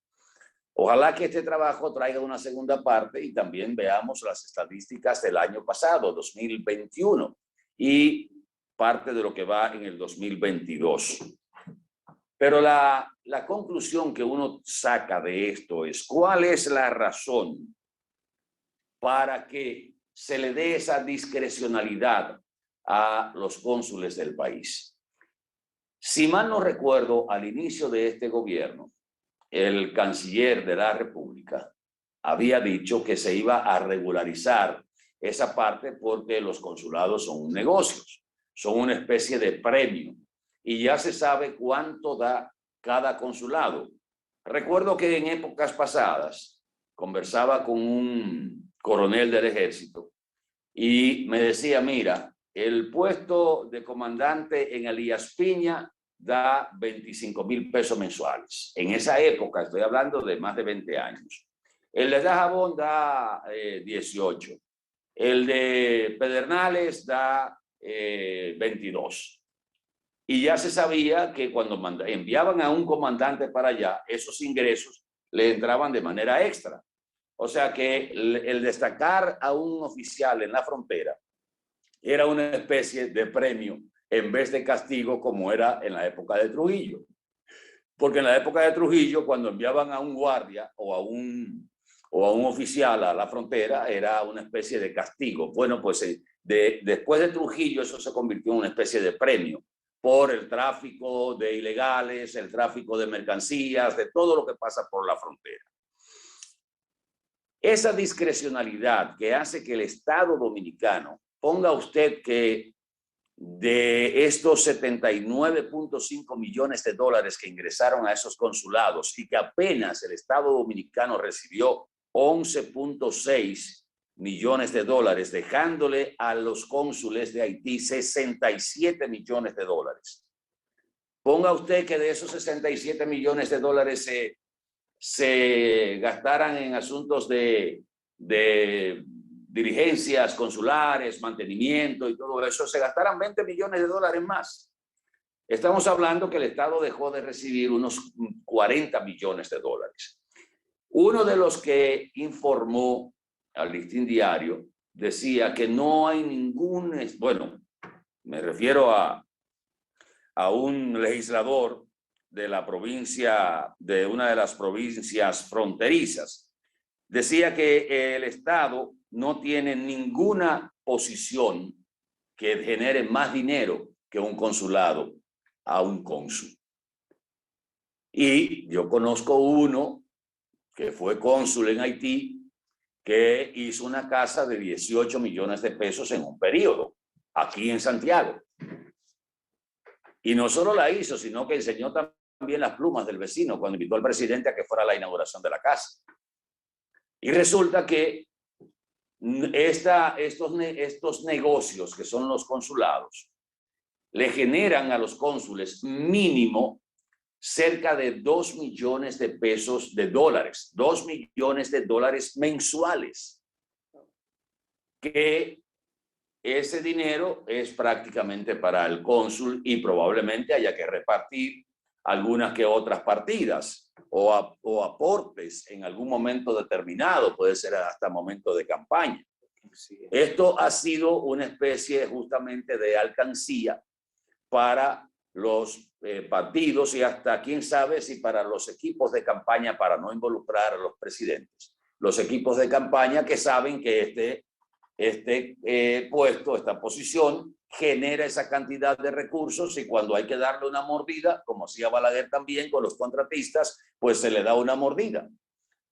Ojalá que este trabajo traiga una segunda parte y también veamos las estadísticas del año pasado, 2021, y parte de lo que va en el 2022. Pero la conclusión que uno saca de esto es: ¿cuál es la razón para que se le dé esa discrecionalidad a los cónsules del país? Si mal no recuerdo, al inicio de este gobierno, el canciller de la República había dicho que se iba a regularizar esa parte, porque los consulados son negocios, son una especie de premio, y ya se sabe cuánto da cada consulado. Recuerdo que en épocas pasadas conversaba con un coronel del ejército y me decía, mira, el puesto de comandante en Elías Piña da 25,000 pesos mensuales. En esa época, estoy hablando de más de 20 años. El de Dajabón da 18. El de Pedernales da 22. Y ya se sabía que cuando enviaban a un comandante para allá, esos ingresos le entraban de manera extra. O sea que el destacar a un oficial en la frontera era una especie de premio en vez de castigo, como era en la época de Trujillo. Porque en la época de Trujillo, cuando enviaban a un guardia o a un oficial a la frontera, era una especie de castigo. Bueno, pues después de Trujillo eso se convirtió en una especie de premio por el tráfico de ilegales, el tráfico de mercancías, de todo lo que pasa por la frontera. Esa discrecionalidad que hace que el Estado dominicano ponga usted que de estos 79.5 millones de dólares que ingresaron a esos consulados y que apenas el Estado dominicano recibió 11.6 millones de dólares, dejándole a los cónsules de Haití 67 millones de dólares. Ponga usted que de esos 67 millones de dólares se gastaran en asuntos de dirigencias consulares, mantenimiento y todo eso, se gastaran 20 millones de dólares más. Estamos hablando que el Estado dejó de recibir unos 40 millones de dólares. Uno de los que informó al Listín Diario decía que no hay ningún, bueno, me refiero a un legislador de la provincia, de una de las provincias fronterizas, decía que el Estado no tiene ninguna posición que genere más dinero que un consulado a un cónsul. Y yo conozco uno que fue cónsul en Haití, que hizo una casa de 18 millones de pesos en un periodo, aquí en Santiago. Y no solo la hizo, sino que enseñó también las plumas del vecino cuando invitó al presidente a que fuera a la inauguración de la casa. Y resulta que estos negocios que son los consulados le generan a los cónsules mínimo cerca de 2 millones de pesos de dólares, 2 millones de dólares mensuales, que ese dinero es prácticamente para el cónsul y probablemente haya que repartir algunas que otras partidas o aportes en algún momento determinado, puede ser hasta momento de campaña. Esto ha sido una especie justamente de alcancía para los partidos y hasta quién sabe si para los equipos de campaña, para no involucrar a los presidentes. Los equipos de campaña que saben que este puesto, esta posición, genera esa cantidad de recursos y cuando hay que darle una mordida, como hacía Balaguer también con los contratistas, pues se le da una mordida.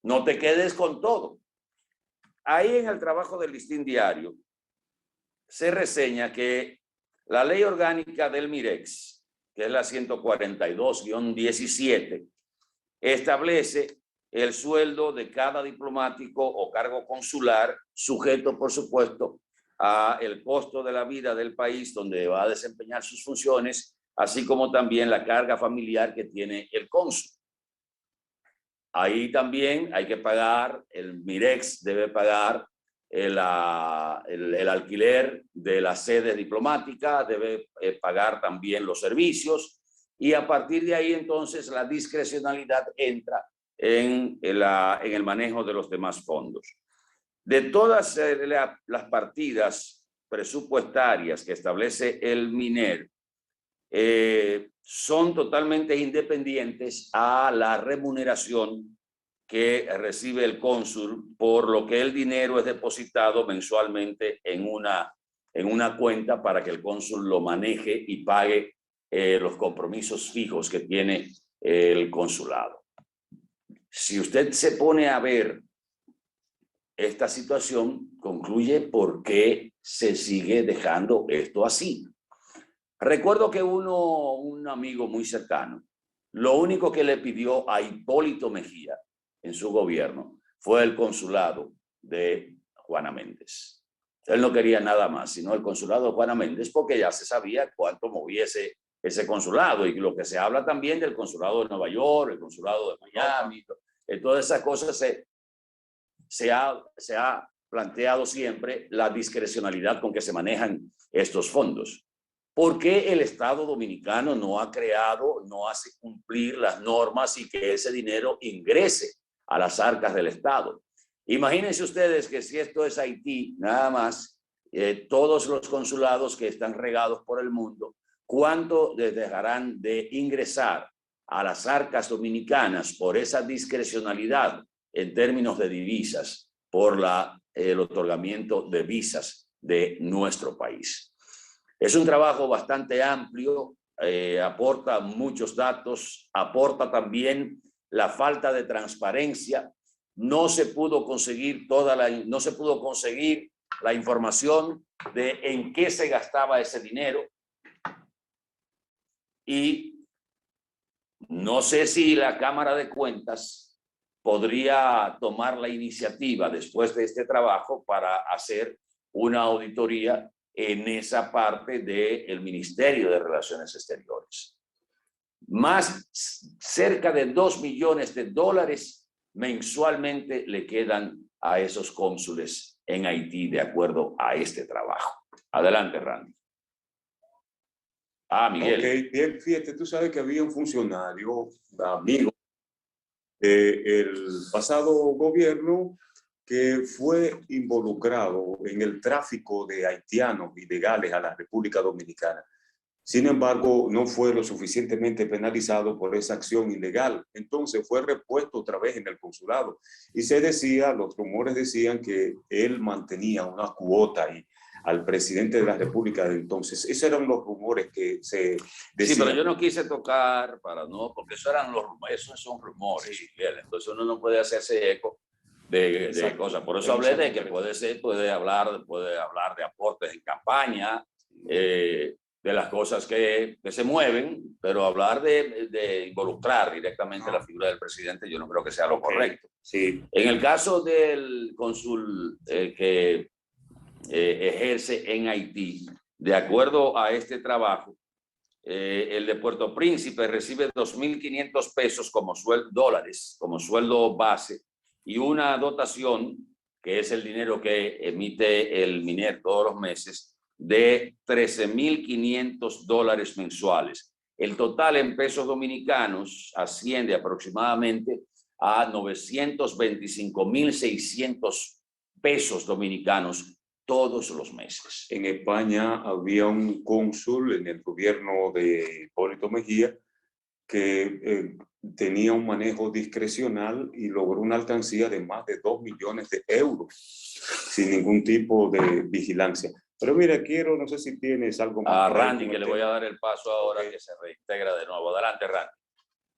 No te quedes con todo. Ahí en el trabajo del Listín Diario se reseña que la ley orgánica del MIREX, que es la 142-17, establece el sueldo de cada diplomático o cargo consular, sujeto, por supuesto, a el costo de la vida del país donde va a desempeñar sus funciones, así como también la carga familiar que tiene el cónsul. Ahí también hay que pagar, el MIREX debe pagar el alquiler de la sede diplomática, debe pagar también los servicios y a partir de ahí entonces la discrecionalidad entra en el manejo de los demás fondos. De todas las partidas presupuestarias que establece el MINER, son totalmente independientes a la remuneración que recibe el cónsul, por lo que el dinero es depositado mensualmente en una cuenta para que el cónsul lo maneje y pague los compromisos fijos que tiene el consulado. Si usted se pone a ver esta situación, concluye por qué se sigue dejando esto así. Recuerdo que un amigo muy cercano, lo único que le pidió a Hipólito Mejía en su gobierno fue el consulado de Juana Méndez. Él no quería nada más, sino el consulado de Juana Méndez, porque ya se sabía cuánto moviese ese consulado, y lo que se habla también del consulado de Nueva York, el consulado de Miami, todas esas cosas se ha planteado siempre la discrecionalidad con que se manejan estos fondos. ¿Por qué el Estado dominicano no ha creado, no hace cumplir las normas y que ese dinero ingrese a las arcas del Estado? Imagínense ustedes que si esto es Haití, nada más, todos los consulados que están regados por el mundo, ¿cuánto les dejarán de ingresar a las arcas dominicanas por esa discrecionalidad en términos de divisas, por el otorgamiento de visas de nuestro país? Es un trabajo bastante amplio, aporta muchos datos, aporta también la falta de transparencia. No se pudo conseguir la información de en qué se gastaba ese dinero. Y no sé si la Cámara de Cuentas podría tomar la iniciativa después de este trabajo para hacer una auditoría en esa parte del Ministerio de Relaciones Exteriores. Cerca de $2 millones mensualmente le quedan a esos cónsules en Haití de acuerdo a este trabajo. Adelante, Randy. Miguel. Ok, bien, fíjate, tú sabes que había un funcionario, amigo, el pasado gobierno, que fue involucrado en el tráfico de haitianos ilegales a la República Dominicana. Sin embargo, no fue lo suficientemente penalizado por esa acción ilegal. Entonces fue repuesto otra vez en el consulado. Y se decía, los rumores decían que él mantenía una cuota y al presidente de la República de entonces. Esos eran los rumores que se decían. Sí, pero yo no quise tocar porque esos son rumores. Sí. Entonces uno no puede hacerse eco de cosas. Por eso hablé de que puede hablar de aportes en campaña, de las cosas que se mueven, pero hablar de involucrar directamente la figura del presidente, yo no creo que sea lo correcto. Sí. En el caso del cónsul que ejerce en Haití, de acuerdo a este trabajo, el de Puerto Príncipe recibe 2.500 pesos dólares como sueldo base, y una dotación, que es el dinero que emite el MINER todos los meses, de $13.500 mensuales. El total en pesos dominicanos asciende aproximadamente a 925.600 pesos dominicanos todos los meses. En España había un cónsul en el gobierno de Hipólito Mejía que tenía un manejo discrecional y logró una alcancía de más de 2 millones de euros sin ningún tipo de vigilancia. Pero mira, no sé si tienes algo más. A Randy, que le voy a dar el paso ahora que se reintegra de nuevo. Adelante, Randy.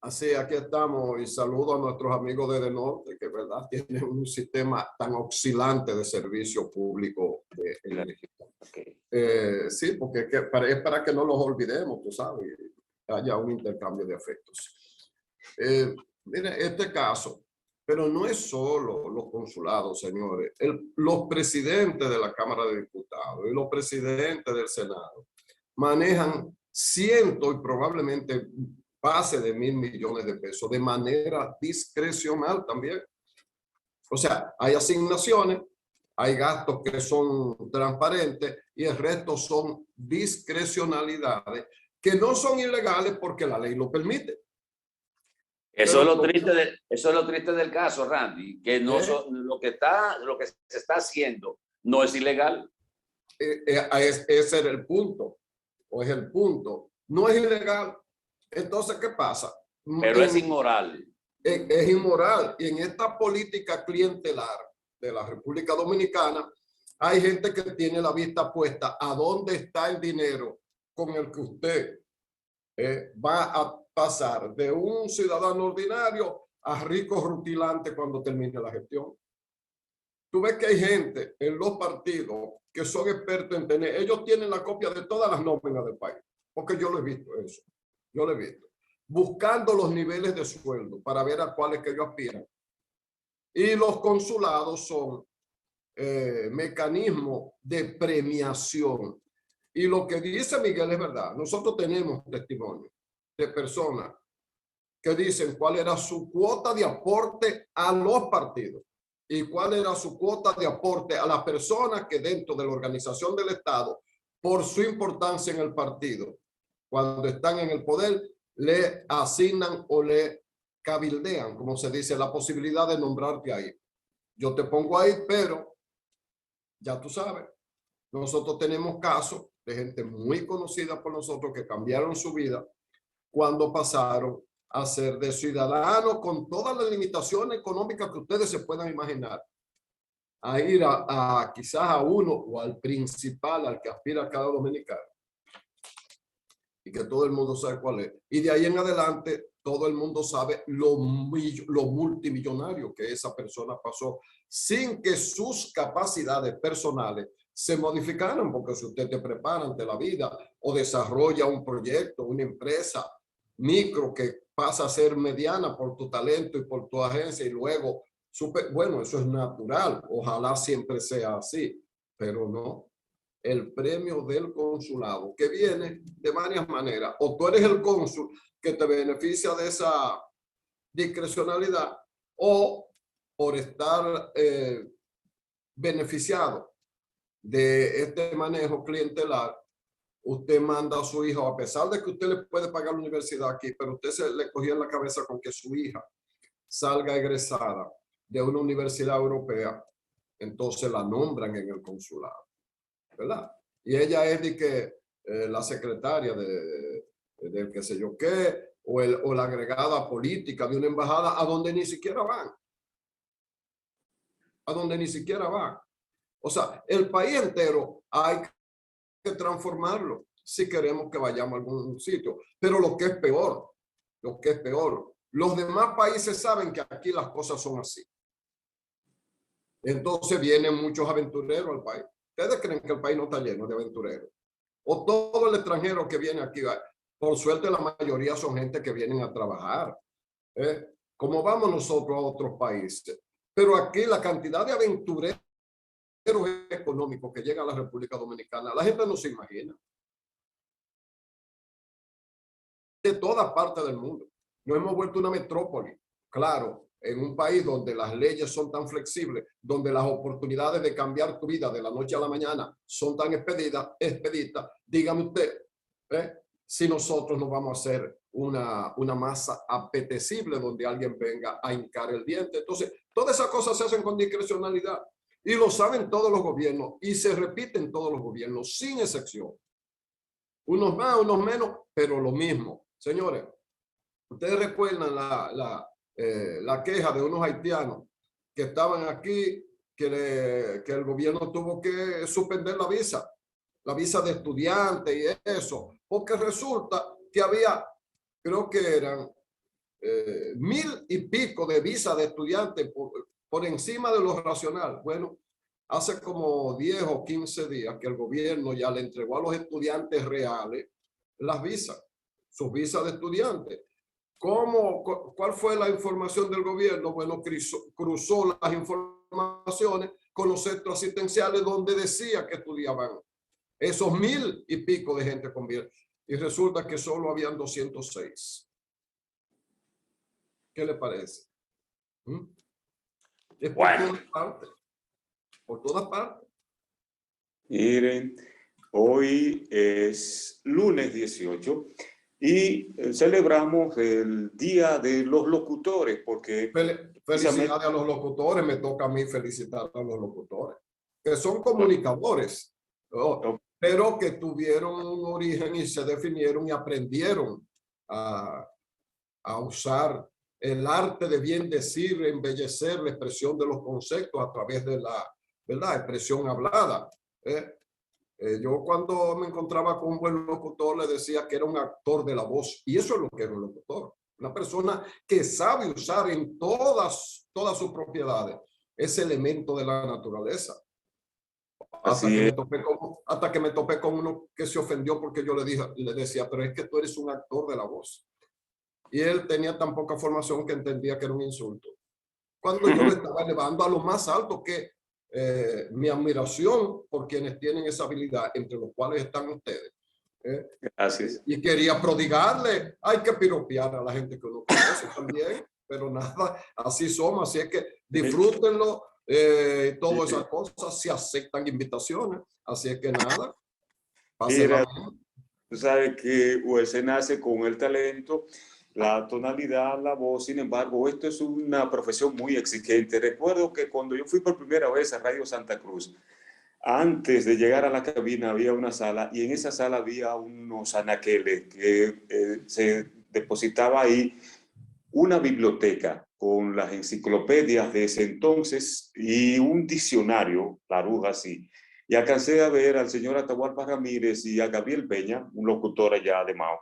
Así, aquí estamos, y saludo a nuestros amigos de Norte, que verdad tienen un sistema tan oscilante de servicio público de energía. Sí, porque es para que no los olvidemos, tú sabes, haya un intercambio de afectos. Mire, este caso, pero no es solo los consulados, señores. Los presidentes de la Cámara de Diputados y los presidentes del Senado manejan cientos y probablemente base de 1.000 millones de pesos de manera discrecional también. O sea, hay asignaciones, hay gastos que son transparentes y el resto son discrecionalidades que no son ilegales porque la ley lo permite. Eso es lo triste del caso, Randy, que no lo que se está haciendo no es ilegal. Ese era el punto, o es el punto. No es ilegal. Entonces, ¿qué pasa? Pero es inmoral. Es inmoral. Y en esta política clientelar de la República Dominicana, hay gente que tiene la vista puesta a dónde está el dinero con el que usted va a pasar de un ciudadano ordinario a rico rutilante cuando termine la gestión. Tú ves que hay gente en los partidos que son expertos en tener, ellos tienen la copia de todas las nóminas del país, porque yo lo he visto eso. Yo lo he visto. Buscando los niveles de sueldo para ver a cuáles que ellos aspiran. Y los consulados son mecanismos de premiación. Y lo que dice Miguel es verdad. Nosotros tenemos testimonio de personas que dicen cuál era su cuota de aporte a los partidos y cuál era su cuota de aporte a las personas que dentro de la organización del Estado, por su importancia en el partido, cuando están en el poder, le asignan o le cabildean, como se dice, la posibilidad de nombrarte ahí. Yo te pongo ahí, pero ya tú sabes, nosotros tenemos casos de gente muy conocida por nosotros que cambiaron su vida cuando pasaron a ser de ciudadanos con todas las limitaciones económicas que ustedes se puedan imaginar, a ir a quizás a uno o al principal, al que aspira cada dominicano, y que todo el mundo sabe cuál es. Y de ahí en adelante, todo el mundo sabe lo multimillonario que esa persona pasó sin que sus capacidades personales se modificaran, porque si usted te prepara ante la vida o desarrolla un proyecto, una empresa micro que pasa a ser mediana por tu talento y por tu agencia y luego, bueno, eso es natural, ojalá siempre sea así, pero no. El premio del consulado, que viene de varias maneras. O tú eres el cónsul que te beneficia de esa discrecionalidad, o por estar beneficiado de este manejo clientelar, usted manda a su hijo, a pesar de que usted le puede pagar la universidad aquí, pero usted se le cogía en la cabeza con que su hija salga egresada de una universidad europea, entonces la nombran en el consulado, ¿verdad? Y ella es de que la secretaria de qué sé yo qué, o la agregada política de una embajada a donde ni siquiera van. A donde ni siquiera van. O sea, el país entero hay que transformarlo si queremos que vayamos a algún sitio. Pero lo que es peor, los demás países saben que aquí las cosas son así. Entonces vienen muchos aventureros al país. ¿Ustedes creen que el país no está lleno de aventureros? O todo el extranjero que viene aquí, por suerte la mayoría son gente que vienen a trabajar. Como vamos nosotros a otros países. Pero aquí la cantidad de aventureros económicos que llegan a la República Dominicana, la gente no se imagina. De todas partes del mundo. Nos hemos vuelto una metrópoli. Claro, en un país donde las leyes son tan flexibles, donde las oportunidades de cambiar tu vida de la noche a la mañana son tan expeditas, dígame usted, si nosotros no vamos a hacer una masa apetecible donde alguien venga a hincar el diente. Entonces, todas esas cosas se hacen con discrecionalidad y lo saben todos los gobiernos y se repiten todos los gobiernos sin excepción. Unos más, unos menos, pero lo mismo. Señores, ustedes recuerdan la queja de unos haitianos que estaban aquí, que el gobierno tuvo que suspender la visa de estudiante y eso, porque resulta que había, creo que eran 1000 y pico de visas de estudiantes por encima de lo racional. Bueno, hace como 10 o 15 días que el gobierno ya le entregó a los estudiantes reales las visas, sus visas de estudiantes. ¿Cuál fue la información del gobierno? Bueno, cruzó las informaciones con los centros asistenciales donde decía que estudiaban esos 1000 y pico de gente con visas. Y resulta que solo habían 206. ¿Qué le parece? Es bueno. todas partes. Por todas partes. Miren, hoy es lunes 18 y celebramos el Día de los Locutores porque... Felicidades a los locutores, me toca a mí felicitar a los locutores, que son comunicadores, ¿no? Pero que tuvieron un origen y se definieron y aprendieron a usar el arte de bien decir, embellecer la expresión de los conceptos a través de la, ¿verdad?, expresión hablada. Yo cuando me encontraba con un buen locutor le decía que era un actor de la voz, y eso es lo que era un locutor, una persona que sabe usar en todas sus propiedades ese elemento de la naturaleza. Hasta que me topé con uno que se ofendió porque yo le decía, pero es que tú eres un actor de la voz. Y él tenía tan poca formación que entendía que era un insulto. cuando yo lo estaba elevando a lo más alto, que mi admiración por quienes tienen esa habilidad, entre los cuales están ustedes. Gracias. Y quería prodigarle, hay que piropear a la gente que uno conoce también, pero nada, así somos, así es que disfrútenlo, todas esas cosas, se aceptan invitaciones, así es que nada. Mira, tú sabes que se nace con el talento, la tonalidad, la voz. Sin embargo, esto es una profesión muy exigente. Recuerdo que cuando yo fui por primera vez a Radio Santa Cruz, antes de llegar a la cabina había una sala y en esa sala había unos anaqueles que se depositaba ahí una biblioteca con las enciclopedias de ese entonces y un diccionario, la aruja así. Y alcancé a ver al señor Atahualpa Ramírez y a Gabriel Peña, un locutor allá de Mao,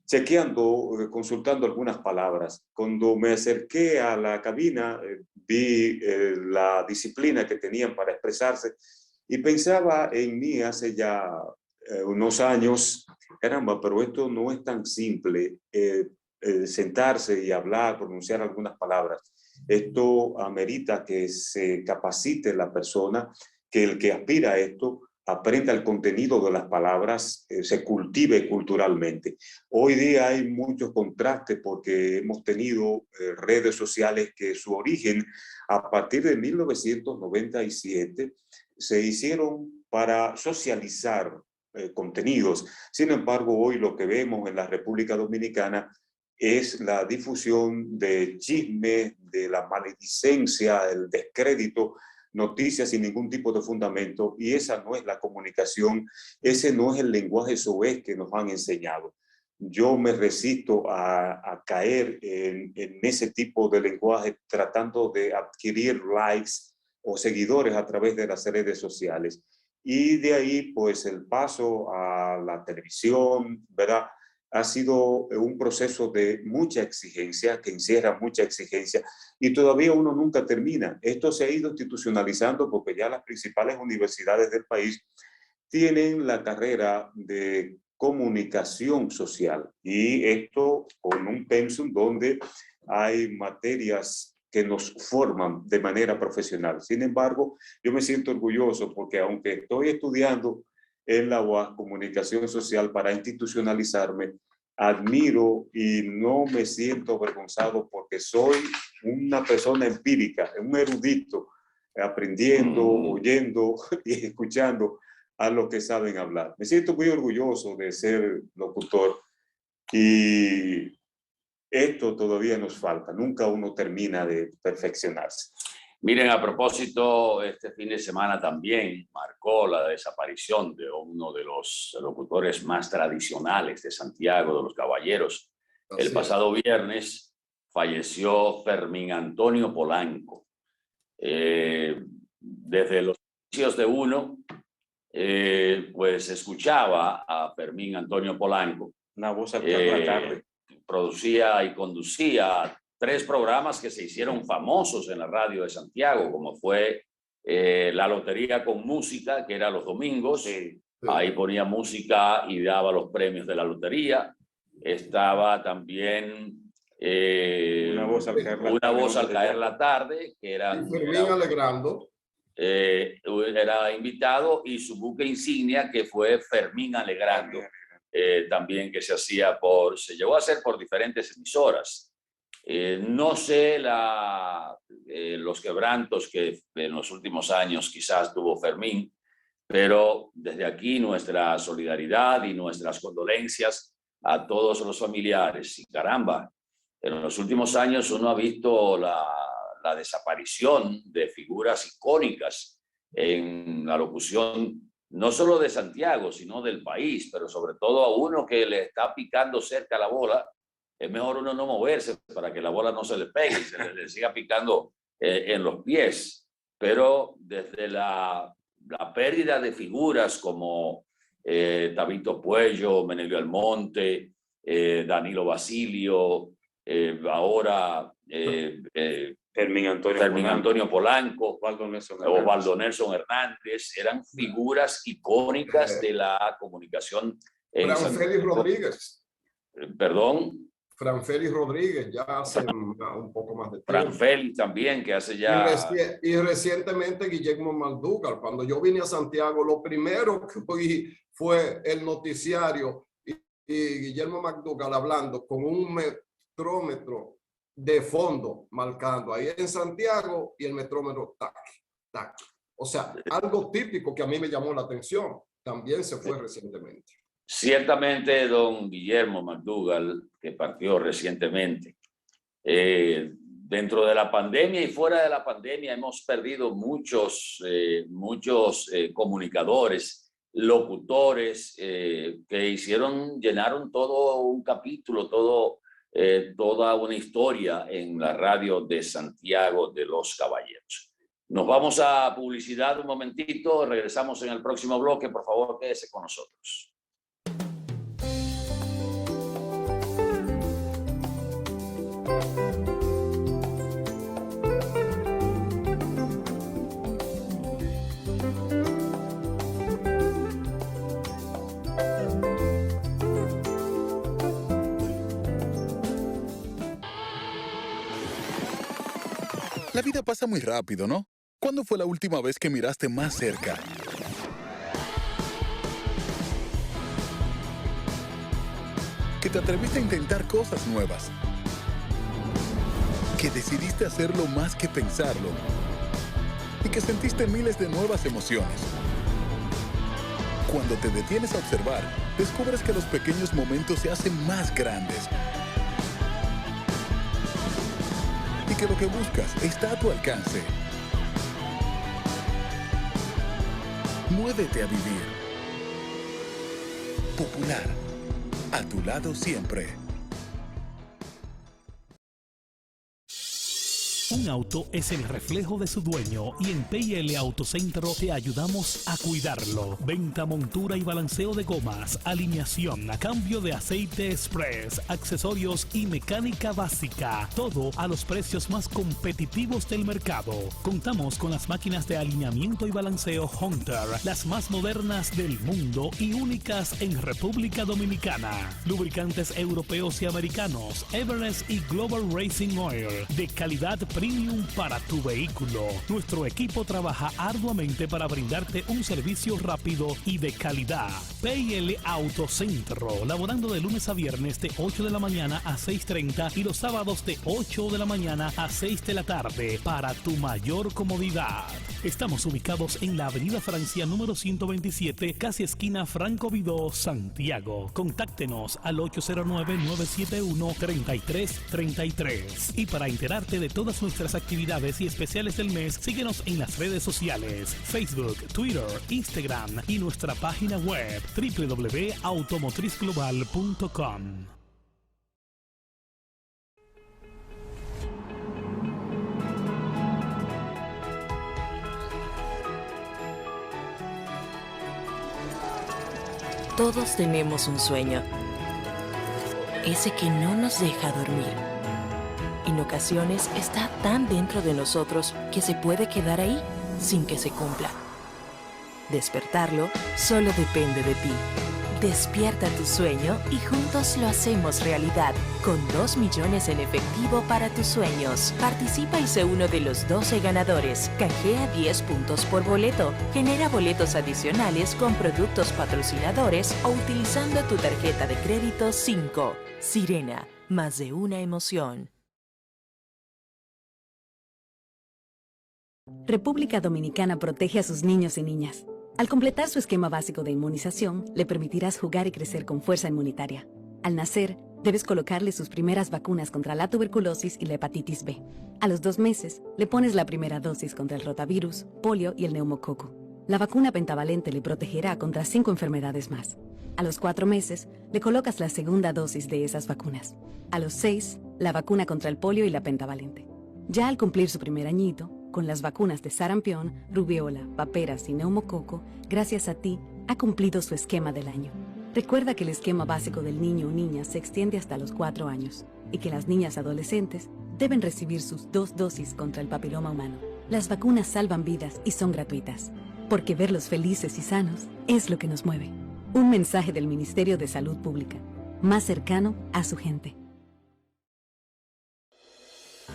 chequeando, consultando algunas palabras. Cuando me acerqué a la cabina, vi la disciplina que tenían para expresarse y pensaba en mí hace ya unos años, caramba, pero esto no es tan simple, sentarse y hablar, pronunciar algunas palabras. Esto amerita que se capacite la persona, que el que aspira a esto aprenda el contenido de las palabras, se cultive culturalmente. Hoy día hay muchos contrastes porque hemos tenido redes sociales que su origen a partir de 1997 se hicieron para socializar contenidos. Sin embargo, hoy lo que vemos en la República Dominicana es la difusión de chismes, de la maledicencia, el descrédito, noticias sin ningún tipo de fundamento, y esa no es la comunicación, ese no es el lenguaje soez que nos han enseñado. Yo me resisto a caer en ese tipo de lenguaje tratando de adquirir likes o seguidores a través de las redes sociales. Y de ahí, pues, el paso a la televisión, ¿verdad? Ha sido un proceso de mucha exigencia, que encierra mucha exigencia, y todavía uno nunca termina. Esto se ha ido institucionalizando porque ya las principales universidades del país tienen la carrera de comunicación social, y esto con un pensum donde hay materias que nos forman de manera profesional. Sin embargo, yo me siento orgulloso porque aunque estoy estudiando en la UAS Comunicación Social para institucionalizarme, admiro y no me siento avergonzado porque soy una persona empírica, un erudito, aprendiendo, oyendo y escuchando a los que saben hablar. Me siento muy orgulloso de ser locutor y esto todavía nos falta. Nunca uno termina de perfeccionarse. Miren, a propósito, este fin de semana también marcó la desaparición de uno de los locutores más tradicionales de Santiago, de los Caballeros. El pasado viernes falleció Fermín Antonio Polanco. Desde los inicios de uno, pues escuchaba a Fermín Antonio Polanco. Una voz al la tarde. Producía y conducía 3 programas que se hicieron famosos en la radio de Santiago, como fue La Lotería con Música, que era los domingos. Ahí ponía música y daba los premios de la lotería. Estaba también Una voz al caer la tarde, que era Alegrando. Era invitado, y su buque insignia, que fue Fermín Alegrando, también, que se llevó a hacer por diferentes emisoras. No sé los quebrantos que en los últimos años quizás tuvo Fermín, pero desde aquí nuestra solidaridad y nuestras condolencias a todos los familiares. Y caramba, en los últimos años uno ha visto la desaparición de figuras icónicas en la locución, no solo de Santiago, sino del país, pero sobre todo a uno que le está picando cerca la bola. Es mejor uno no moverse para que la bola no se le pegue y se le siga picando en los pies. Pero desde la pérdida de figuras como Tabito Puello, Menelio Almonte, Danilo Basilio, ahora Fermín Antonio Polanco, Osvaldo Nelson Hernández, eran figuras icónicas de la comunicación en Félix Rodríguez. Perdón. Fran Félix Rodríguez, ya hace un poco más de Fran tiempo. Félix también, que hace ya... Y recientemente Guillermo Maldúcar. Cuando yo vine a Santiago, lo primero que oí fue el noticiario y Guillermo Maldúcar hablando con un metrómetro de fondo marcando ahí en Santiago y el metrómetro tac, tac. O sea, algo típico que a mí me llamó la atención. También se fue recientemente. Ciertamente, don Guillermo McDougall, que partió recientemente, dentro de la pandemia y fuera de la pandemia hemos perdido muchos comunicadores, locutores que llenaron todo un capítulo, toda una historia en la radio de Santiago de los Caballeros. Nos vamos a publicidad un momentito, regresamos en el próximo bloque, por favor quédese con nosotros. La vida pasa muy rápido, ¿no? ¿Cuándo fue la última vez que miraste más cerca? Que te atreviste a intentar cosas nuevas. Que decidiste hacerlo más que pensarlo. Y que sentiste miles de nuevas emociones. Cuando te detienes a observar, descubres que los pequeños momentos se hacen más grandes. Y que lo que buscas está a tu alcance. Muévete a vivir. Popular. A tu lado siempre. Un auto es el reflejo de su dueño y en P&L Autocentro te ayudamos a cuidarlo. Venta, montura y balanceo de gomas, alineación, cambio de aceite express, accesorios y mecánica básica. Todo a los precios más competitivos del mercado. Contamos con las máquinas de alineamiento y balanceo Hunter, las más modernas del mundo y únicas en República Dominicana. Lubricantes europeos y americanos, Everest y Global Racing Oil, de calidad premium para tu vehículo. Nuestro equipo trabaja arduamente para brindarte un servicio rápido y de calidad. P&L Autocentro, laborando de lunes a viernes de 8 de la mañana a 6:30 y los sábados de 8 de la mañana a 6 de la tarde para tu mayor comodidad. Estamos ubicados en la Avenida Francia número 127, casi esquina Franco Vidó, Santiago. Contáctenos al 809-971-3333. Y para enterarte de todas nuestras actividades y especiales del mes, síguenos en las redes sociales, Facebook, Twitter, Instagram y nuestra página web www.automotrizglobal.com. Todos tenemos un sueño, ese que no nos deja dormir. En ocasiones está tan dentro de nosotros que se puede quedar ahí sin que se cumpla. Despertarlo solo depende de ti. Despierta tu sueño y juntos lo hacemos realidad. Con 2 millones en efectivo para tus sueños. Participa y sé uno de los 12 ganadores. Canjea 10 puntos por boleto. Genera boletos adicionales con productos patrocinadores o utilizando tu tarjeta de crédito 5. Sirena, más de una emoción. República Dominicana protege a sus niños y niñas. Al completar su esquema básico de inmunización, le permitirás jugar y crecer con fuerza inmunitaria. Al nacer, debes colocarle sus primeras vacunas contra la tuberculosis y la hepatitis B. A los 2 meses, le pones la primera dosis contra el rotavirus, polio y el neumococo. La vacuna pentavalente le protegerá contra 5 enfermedades más. A los 4 meses, le colocas la segunda dosis de esas vacunas. A los 6, la vacuna contra el polio y la pentavalente. Ya al cumplir su primer añito, con las vacunas de sarampión, rubiola, paperas y neumococo, gracias a ti, ha cumplido su esquema del año. Recuerda que el esquema básico del niño o niña se extiende hasta los 4 años y que las niñas adolescentes deben recibir sus 2 dosis contra el papiloma humano. Las vacunas salvan vidas y son gratuitas, porque verlos felices y sanos es lo que nos mueve. Un mensaje del Ministerio de Salud Pública, más cercano a su gente.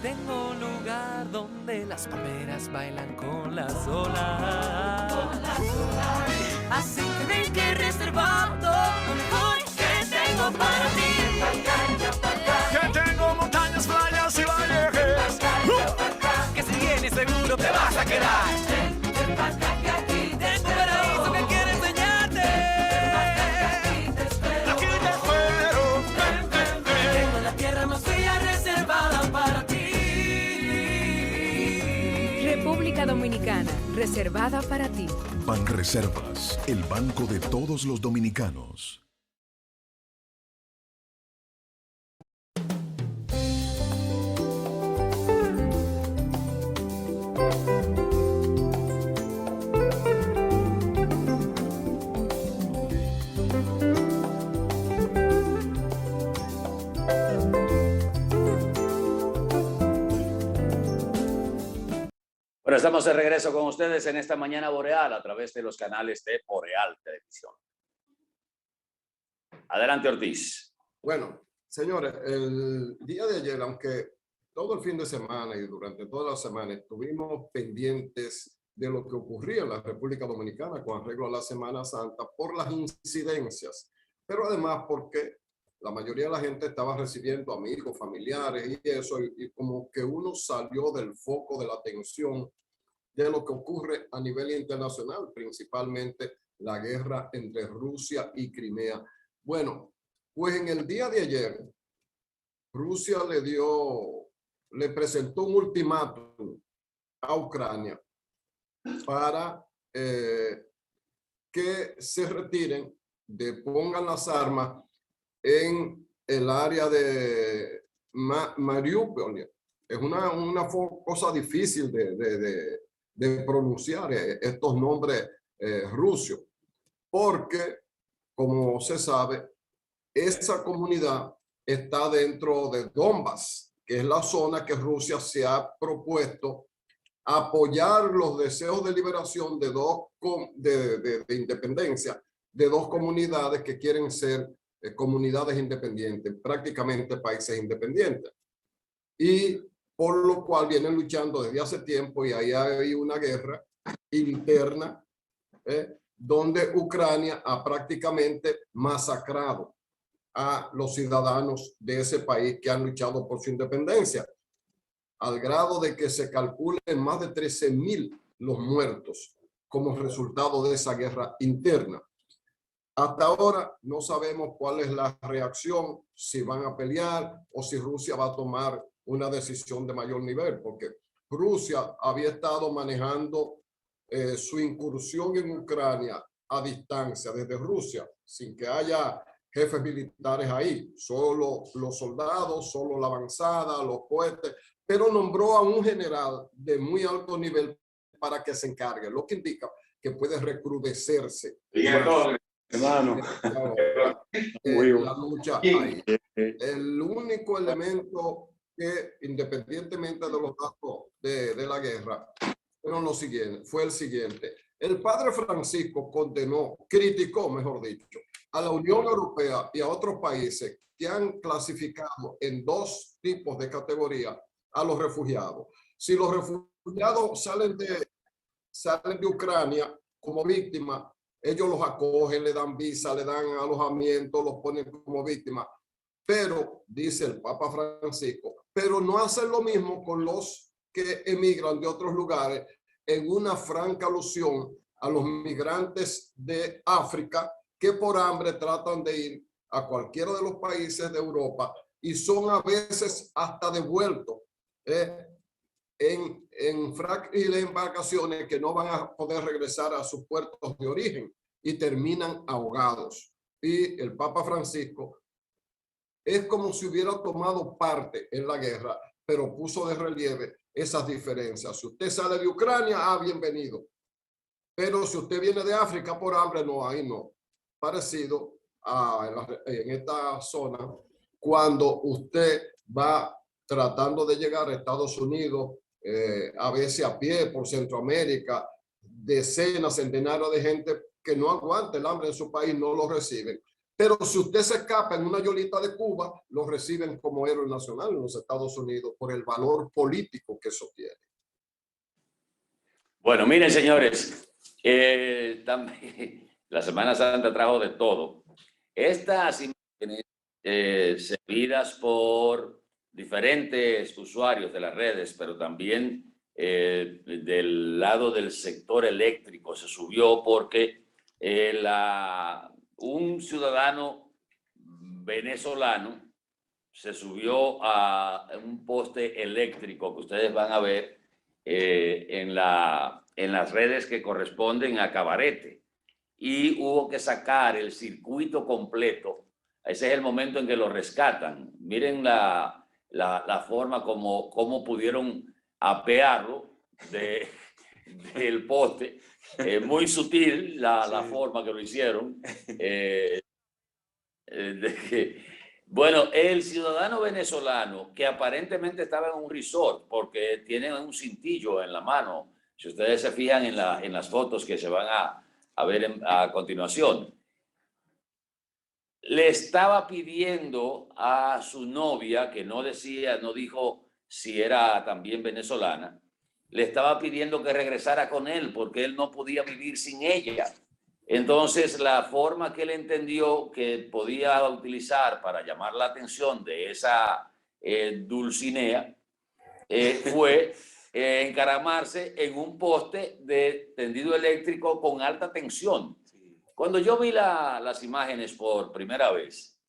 tengo un lugar donde las palmeras bailan con las olas. Así que ven que he reservado lo mejor que tengo para ti. Que tengo montañas, playas y valles. Que si vienes seguro te vas a quedar. Tengo un paraíso que quiero enseñarte. Aquí te espero. Tengo la tierra más fría reservada para ti. República Dominicana, reservada para ti. Banreservas, el banco de todos los dominicanos. Bueno, estamos de regreso con ustedes en esta mañana boreal a través de los canales de Boreal Televisión. Adelante, Ortiz. Bueno, señores, el día de ayer, aunque todo el fin de semana y durante toda la semana estuvimos pendientes de lo que ocurría en la República Dominicana con arreglo a la Semana Santa por las incidencias, pero además porque la mayoría de la gente estaba recibiendo amigos, familiares y eso, y como que uno salió del foco de la atención de lo que ocurre a nivel internacional, principalmente la guerra entre Rusia y Crimea. Bueno, pues en el día de ayer, Rusia le presentó un ultimátum a Ucrania para que se retiren, pongan las armas en el área de Mariupol. Es una cosa difícil de pronunciar estos nombres rusos, porque, como se sabe, esa comunidad está dentro de Donbass, que es la zona que Rusia se ha propuesto apoyar los deseos de liberación de independencia de dos comunidades que quieren ser comunidades independientes, prácticamente países independientes. Y por lo cual vienen luchando desde hace tiempo, y ahí hay una guerra interna donde Ucrania ha prácticamente masacrado a los ciudadanos de ese país que han luchado por su independencia, al grado de que se calculen más de 13.000 los muertos como resultado de esa guerra interna. Hasta ahora no sabemos cuál es la reacción, si van a pelear o si Rusia va a tomar una decisión de mayor nivel, porque Rusia había estado manejando su incursión en Ucrania a distancia desde Rusia, sin que haya jefes militares ahí, solo los soldados, solo la avanzada, los cohetes, pero nombró a un general de muy alto nivel para que se encargue, lo que indica que puede recrudecerse. Hermano, la lucha ahí. El único elemento que, independientemente de los datos de la guerra, fue el siguiente. El padre Francisco criticó, mejor dicho, a la Unión Europea y a otros países que han clasificado en dos tipos de categoría a los refugiados. Si los refugiados salen de Ucrania como víctimas, ellos los acogen, le dan visa, le dan alojamiento, los ponen como víctimas. Pero, dice el Papa Francisco, pero no hacen lo mismo con los que emigran de otros lugares, en una franca alusión a los migrantes de África que por hambre tratan de ir a cualquiera de los países de Europa y son a veces hasta devueltos en frágiles embarcaciones que no van a poder regresar a sus puertos de origen y terminan ahogados. Y el Papa Francisco es como si hubiera tomado parte en la guerra, pero puso de relieve esas diferencias. Si usted sale de Ucrania, bienvenido. Pero si usted viene de África por hambre, no, ahí no. Parecido en esta zona, cuando usted va tratando de llegar a Estados Unidos, a veces a pie por Centroamérica, decenas, centenares de gente que no aguanta el hambre en su país, no lo reciben. Pero si usted se escapa en una yolita de Cuba, lo reciben como héroe nacional en los Estados Unidos por el valor político que eso tiene. Bueno, miren, señores, también, la Semana Santa trajo de todo. Estas imágenes servidas por diferentes usuarios de las redes, pero también del lado del sector eléctrico se subió porque un ciudadano venezolano se subió a un poste eléctrico que ustedes van a ver en las redes que corresponden a Cabarete, y hubo que sacar el circuito completo. Ese es el momento en que lo rescatan. Miren la forma como pudieron apearlo del poste. Muy sutil la forma que lo hicieron. Bueno, el ciudadano venezolano que aparentemente estaba en un resort porque tiene un cintillo en la mano, si ustedes se fijan en las fotos que se van a ver a continuación, le estaba pidiendo a su novia, que no dijo si era también venezolana, le estaba pidiendo que regresara con él porque él no podía vivir sin ella. Entonces, la forma que él entendió que podía utilizar para llamar la atención de esa Dulcinea fue encaramarse en un poste de tendido eléctrico con alta tensión. Cuando yo vi las imágenes por primera vez,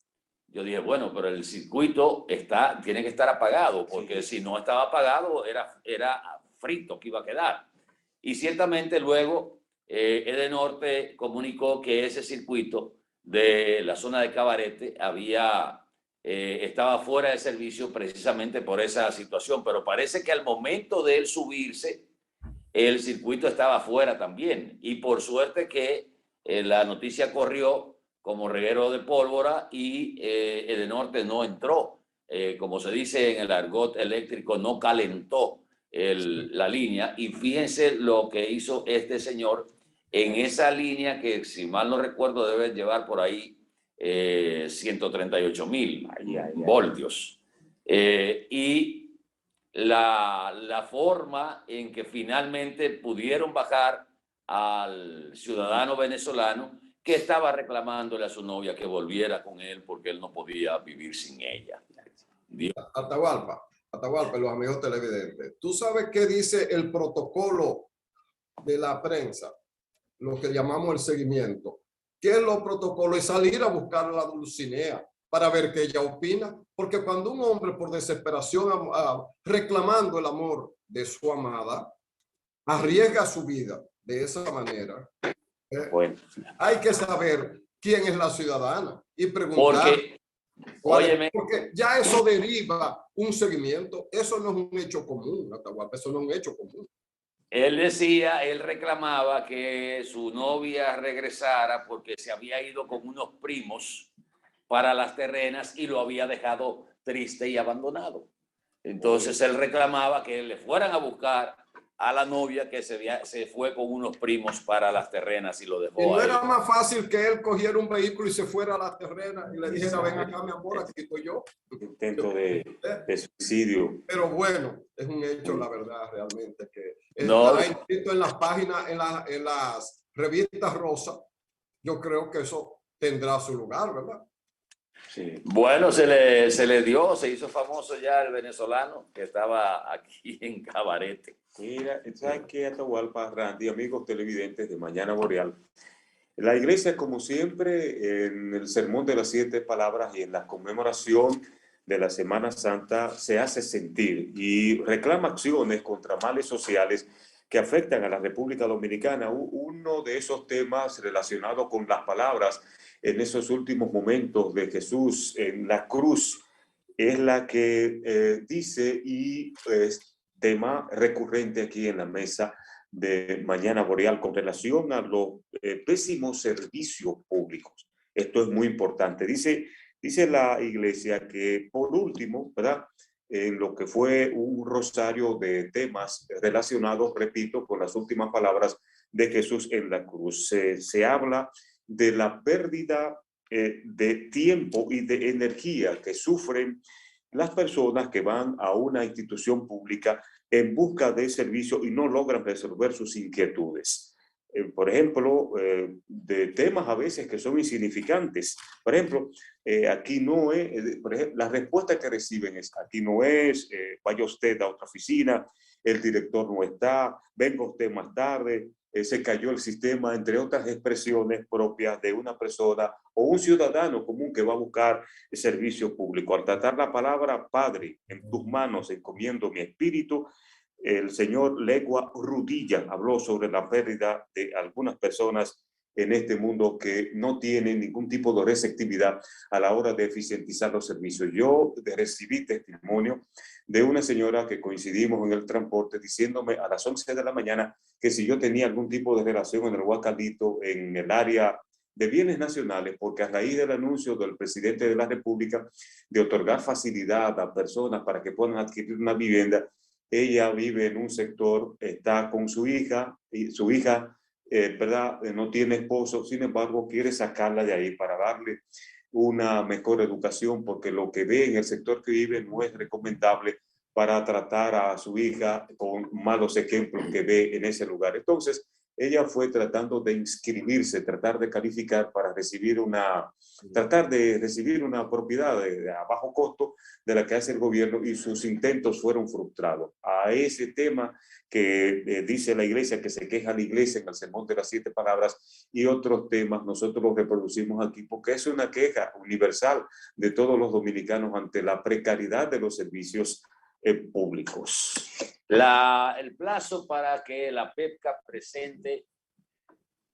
yo dije, bueno, pero el circuito tiene que estar apagado, porque si no estaba apagado era frito que iba a quedar. Y ciertamente luego Edenorte comunicó que ese circuito de la zona de Cabarete estaba fuera de servicio precisamente por esa situación, pero parece que al momento de él subirse, el circuito estaba fuera también. Y por suerte que la noticia corrió como reguero de pólvora y Edenorte no entró. Como se dice en el argot eléctrico, no calentó la línea. Y fíjense lo que hizo este señor en esa línea que, si mal no recuerdo, debe llevar por ahí 138,000 voltios. Y la forma en que finalmente pudieron bajar al ciudadano venezolano que estaba reclamándole a su novia que volviera con él porque él no podía vivir sin ella. Atahualpa, los amigos televidentes, ¿tú sabes qué dice el protocolo de la prensa? Lo que llamamos el seguimiento. ¿Qué es los protocolos? Es salir a buscar a la Dulcinea para ver qué ella opina. Porque cuando un hombre por desesperación reclamando el amor de su amada arriesga su vida de esa manera, hay que saber quién es la ciudadana y preguntar. Porque ya eso deriva un seguimiento. Eso no es un hecho común, Atahualpa, eso no es un hecho común. Él reclamaba que su novia regresara porque se había ido con unos primos para las terrenas y lo había dejado triste y abandonado. Entonces él reclamaba que le fueran a buscar a la novia que se fue con unos primos para las terrenas y lo dejó. ¿Y no era más fácil que él cogiera un vehículo y se fuera a las terrenas y le dijera, ven acá, mi amor, aquí estoy yo? Intento de suicidio. Pero bueno, es un hecho, la verdad, realmente, que está inscrito en las páginas, en las revistas rosas. Yo creo que eso tendrá su lugar, ¿verdad? Sí. Bueno, se le hizo famoso ya el venezolano que estaba aquí en Cabarete. Mira, ¿sabes qué, Atahualpa, Randy, amigos televidentes de Mañana Boreal? La iglesia, como siempre, en el sermón de las 7 palabras y en la conmemoración de la Semana Santa, se hace sentir y reclama acciones contra males sociales que afectan a la República Dominicana. Uno de esos temas relacionado con las palabras en esos últimos momentos de Jesús en la cruz es la que dice, y tema recurrente aquí en la mesa de Mañana Boreal con relación a los pésimos servicios públicos. Esto es muy importante. Dice la iglesia que, por último, ¿verdad?, en lo que fue un rosario de temas relacionados, repito, con las últimas palabras de Jesús en la cruz, se habla de la pérdida de tiempo y de energía que sufren las personas que van a una institución pública en busca de servicio y no logran resolver sus inquietudes. Por ejemplo, de temas a veces que son insignificantes. Por ejemplo, aquí no es, por ejemplo, la respuesta que reciben es, aquí no es, vaya usted a otra oficina, el director no está, venga usted más tarde, se cayó el sistema, entre otras expresiones propias de una persona o un ciudadano común que va a buscar el servicio público. Al tratar la palabra Padre, en tus manos encomiendo mi espíritu, el señor Legua Rudilla habló sobre la pérdida de algunas personas en este mundo que no tienen ningún tipo de receptividad a la hora de eficientizar los servicios. Yo recibí testimonio de una señora que coincidimos en el transporte diciéndome a las 11 de la mañana que si yo tenía algún tipo de relación en el Huacalito, en el área de bienes nacionales, porque a raíz del anuncio del presidente de la República de otorgar facilidad a personas para que puedan adquirir una vivienda, ella vive en un sector, está con su hija, y su hija, ¿verdad? No tiene esposo, sin embargo, quiere sacarla de ahí para darle una mejor educación, porque lo que ve en el sector que vive no es recomendable para tratar a su hija con malos ejemplos que ve en ese lugar. Entonces, ella fue tratando de inscribirse, tratar de calificar para recibir tratar de recibir una propiedad a bajo costo de la que hace el gobierno, y sus intentos fueron frustrados. A ese tema que dice la iglesia, que se queja la iglesia en el sermón de las 7 palabras, y otros temas, nosotros los reproducimos aquí porque es una queja universal de todos los dominicanos ante la precariedad de los servicios públicos. El plazo para que la PEPCA presente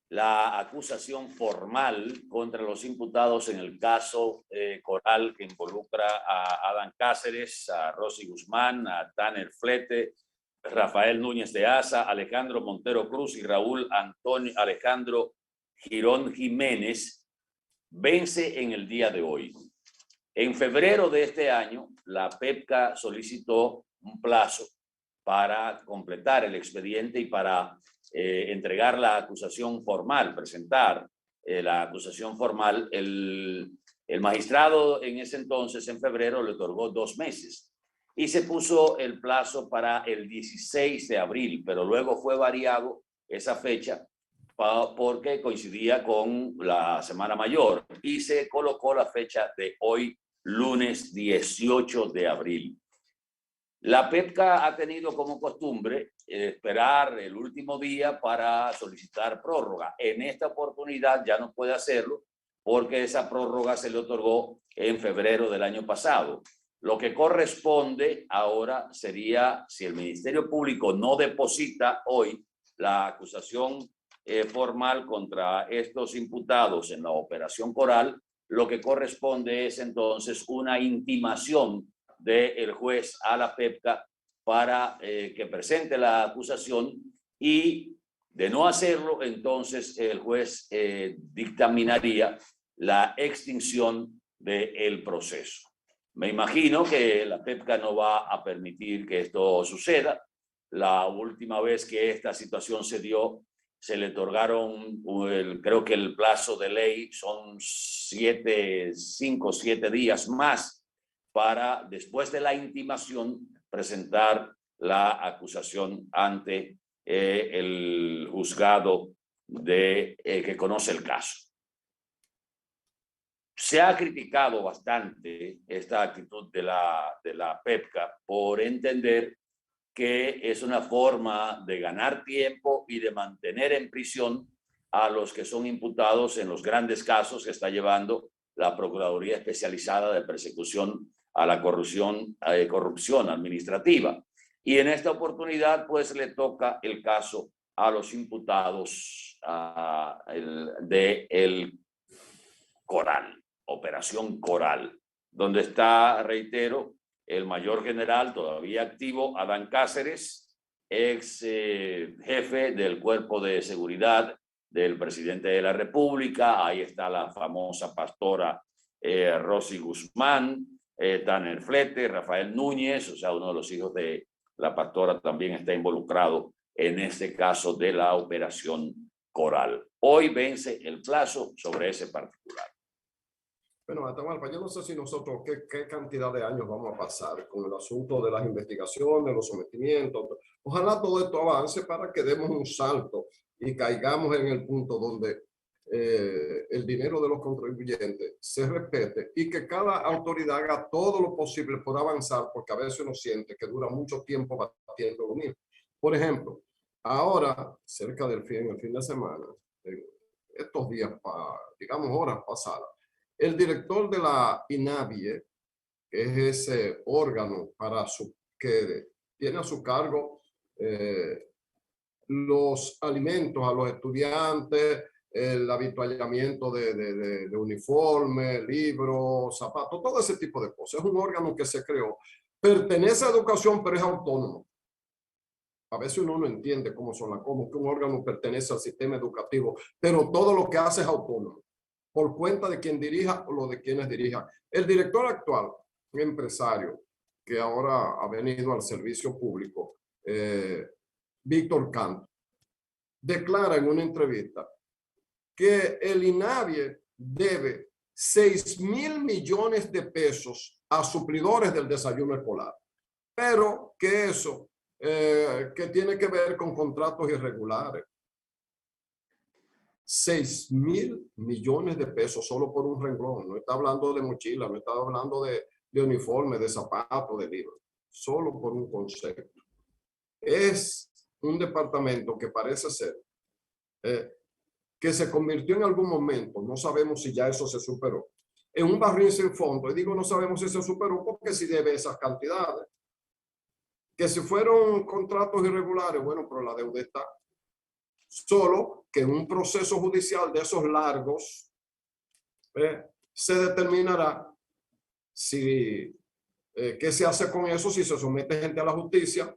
la acusación formal contra los imputados en el caso Coral, que involucra a Adán Cáceres, a Rosy Guzmán, a Tanner Flete, Rafael Núñez de Asa, Alejandro Montero Cruz y Raúl Antonio Alejandro Girón Jiménez, vence en el día de hoy. En febrero de este año, la PEPCA solicitó un plazo para completar el expediente y para entregar la acusación formal, presentar la acusación formal. El magistrado en ese entonces, en febrero, le otorgó 2 meses y se puso el plazo para el 16 de abril, pero luego fue variado esa fecha porque coincidía con la Semana Mayor y se colocó la fecha de hoy, lunes 18 de abril. La PEPCA ha tenido como costumbre esperar el último día para solicitar prórroga. En esta oportunidad ya no puede hacerlo porque esa prórroga se le otorgó en febrero del año pasado. Lo que corresponde ahora sería, si el Ministerio Público no deposita hoy la acusación formal contra estos imputados en la Operación Coral, lo que corresponde es entonces una intimación del juez a la PEPCA para que presente la acusación, y de no hacerlo, entonces el juez dictaminaría la extinción del proceso. Me imagino que la PEPCA no va a permitir que esto suceda. La última vez que esta situación se dio, se le otorgaron, creo que el plazo de ley son 5 o 7 días más para, después de la intimación, presentar la acusación ante el juzgado que conoce el caso. Se ha criticado bastante esta actitud de la PEPCA por entender que es una forma de ganar tiempo y de mantener en prisión a los que son imputados en los grandes casos que está llevando la Procuraduría Especializada de Persecución a la corrupción administrativa. Y en esta oportunidad, pues, le toca el caso a los imputados de el Coral, Operación Coral, donde está, reitero, el mayor general todavía activo, Adán Cáceres, ex jefe del Cuerpo de Seguridad del presidente de la República. Ahí está la famosa pastora Rosy Guzmán, Tanner Flete, Rafael Núñez, o sea, uno de los hijos de la pastora también está involucrado en este caso de la Operación Coral. Hoy vence el plazo sobre ese particular. Bueno, Atahualpa, yo no sé si nosotros qué cantidad de años vamos a pasar con el asunto de las investigaciones, los sometimientos. Ojalá todo esto avance para que demos un salto y caigamos en el punto donde el dinero de los contribuyentes se respete y que cada autoridad haga todo lo posible por avanzar, porque a veces uno siente que dura mucho tiempo batiendo lo mismo. Por ejemplo, ahora, cerca del el fin de semana, estos días, digamos horas pasadas, el director de la INAVIE, que es ese órgano que tiene a su cargo los alimentos a los estudiantes, el avituallamiento de uniforme, libros, zapatos, todo ese tipo de cosas. Es un órgano que se creó. Pertenece a educación, pero es autónomo. A veces uno no entiende cómo son las cosas, que un órgano pertenece al sistema educativo, pero todo lo que hace es autónomo, por cuenta de quien dirija o lo de quienes dirijan. El director actual, un empresario que ahora ha venido al servicio público, Víctor Canto, declara en una entrevista que el INAVIE debe 6.000 millones de pesos a suplidores del desayuno escolar, pero que eso que tiene que ver con contratos irregulares. 6.000 millones de pesos solo por un renglón. No está hablando de mochila, no está hablando de uniforme, de zapatos, de libros. Solo por un concepto. Es un departamento que parece ser que se convirtió en algún momento, no sabemos si ya eso se superó, en un barril sin fondo. Y digo no sabemos si se superó porque si debe esas cantidades. Que si fueron contratos irregulares, bueno, pero la deuda está. Solo que en un proceso judicial de esos largos se determinará si qué se hace con eso, si se somete gente a la justicia,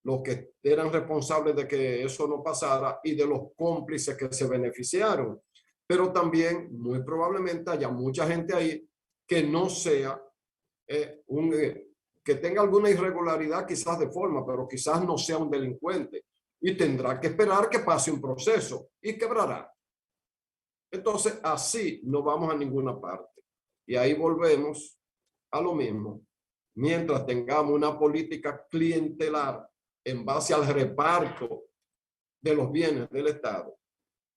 los que eran responsables de que eso no pasara y de los cómplices que se beneficiaron. Pero también muy probablemente haya mucha gente ahí que no sea que tenga alguna irregularidad quizás de forma, pero quizás no sea un delincuente y tendrá que esperar que pase un proceso y quebrará. Entonces, así no vamos a ninguna parte. Y ahí volvemos a lo mismo. Mientras tengamos una política clientelar en base al reparto de los bienes del Estado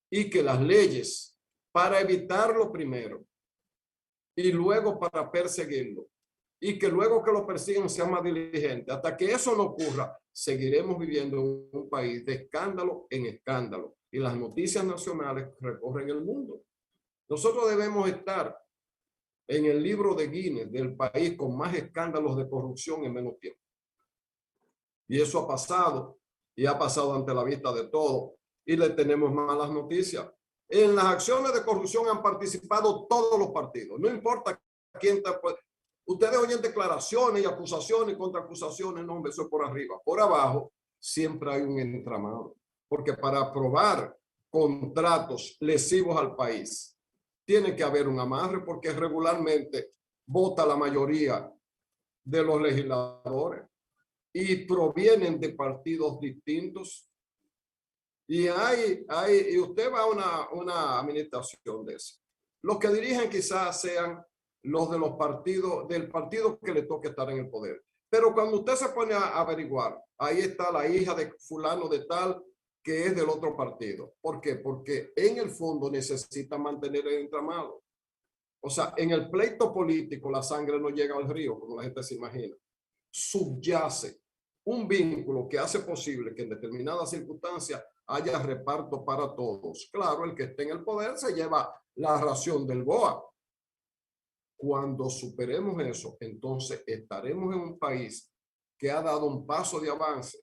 y que las leyes para evitarlo primero y luego para perseguirlo y que luego que lo persigan sean más diligentes. Hasta que eso no ocurra, seguiremos viviendo en un país de escándalo en escándalo y las noticias nacionales recorren el mundo. Nosotros debemos estar en el libro de Guinness del país con más escándalos de corrupción en menos tiempo. Y eso ha pasado y ha pasado ante la vista de todos y le tenemos malas noticias. En las acciones de corrupción han participado todos los partidos, no importa quién está. Ustedes oyen declaraciones y acusaciones y contraacusaciones, no, eso es por arriba. Por abajo siempre hay un entramado, porque para aprobar contratos lesivos al país tiene que haber un amarre, porque regularmente vota la mayoría de los legisladores y provienen de partidos distintos. Y y usted va a una administración de eso. Los que dirigen quizás sean los de los partidos, del partido que le toque estar en el poder. Pero cuando usted se pone a averiguar, ahí está la hija de fulano de tal que es del otro partido. ¿Por qué? Porque en el fondo necesita mantener el entramado. O sea, en el pleito político la sangre no llega al río, como la gente se imagina. Subyace un vínculo que hace posible que en determinadas circunstancias haya reparto para todos. Claro, el que esté en el poder se lleva la ración del BOA. Cuando superemos eso, entonces estaremos en un país que ha dado un paso de avance.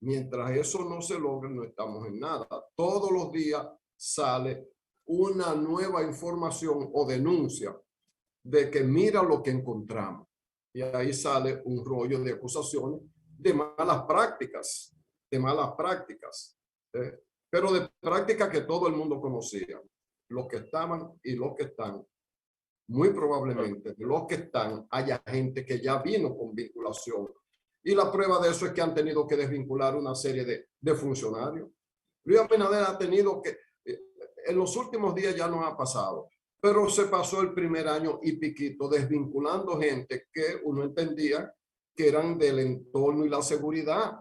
Mientras eso no se logre, no estamos en nada. Todos los días sale una nueva información o denuncia de que mira lo que encontramos. Y ahí sale un rollo de acusaciones de malas prácticas, pero de prácticas que todo el mundo conocía. Los que estaban y los que están. Muy probablemente de los que están haya gente que ya vino con vinculación. Y la prueba de eso es que han tenido que desvincular una serie de funcionarios. Luis Abinader ha tenido que, en los últimos días ya nos ha pasado, Pero se pasó el primer año y piquito desvinculando gente que uno entendía que eran del entorno y la seguridad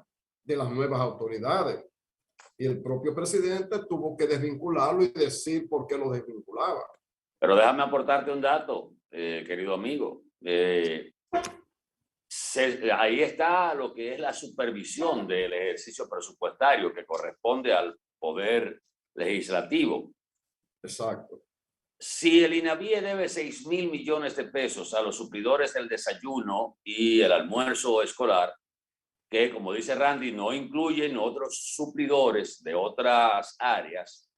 de las nuevas autoridades. Y el propio presidente tuvo que desvincularlo y decir por qué lo desvinculaba. Pero déjame aportarte un dato, querido amigo. Ahí está lo que es la supervisión del ejercicio presupuestario que corresponde al Poder Legislativo. Exacto. Si el INAVIE debe 6.000 millones de pesos a los suplidores del desayuno y el almuerzo escolar, que como dice Randy, no incluyen otros suplidores de otras áreas,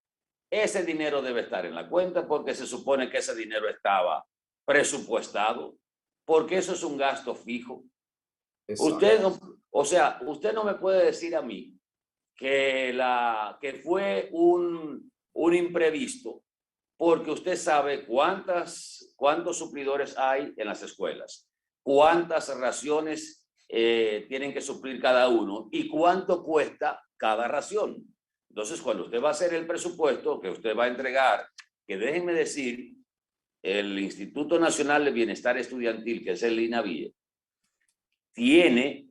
ese dinero debe estar en la cuenta porque se supone que ese dinero estaba presupuestado, porque eso es un gasto fijo. Usted no me puede decir a mí que fue un imprevisto, porque usted sabe cuántos suplidores hay en las escuelas, cuántas raciones tienen que suplir cada uno y cuánto cuesta cada ración. Entonces, cuando usted va a hacer el presupuesto que usted va a entregar, que déjenme decir, el Instituto Nacional de Bienestar Estudiantil, que es el INAVIE, tiene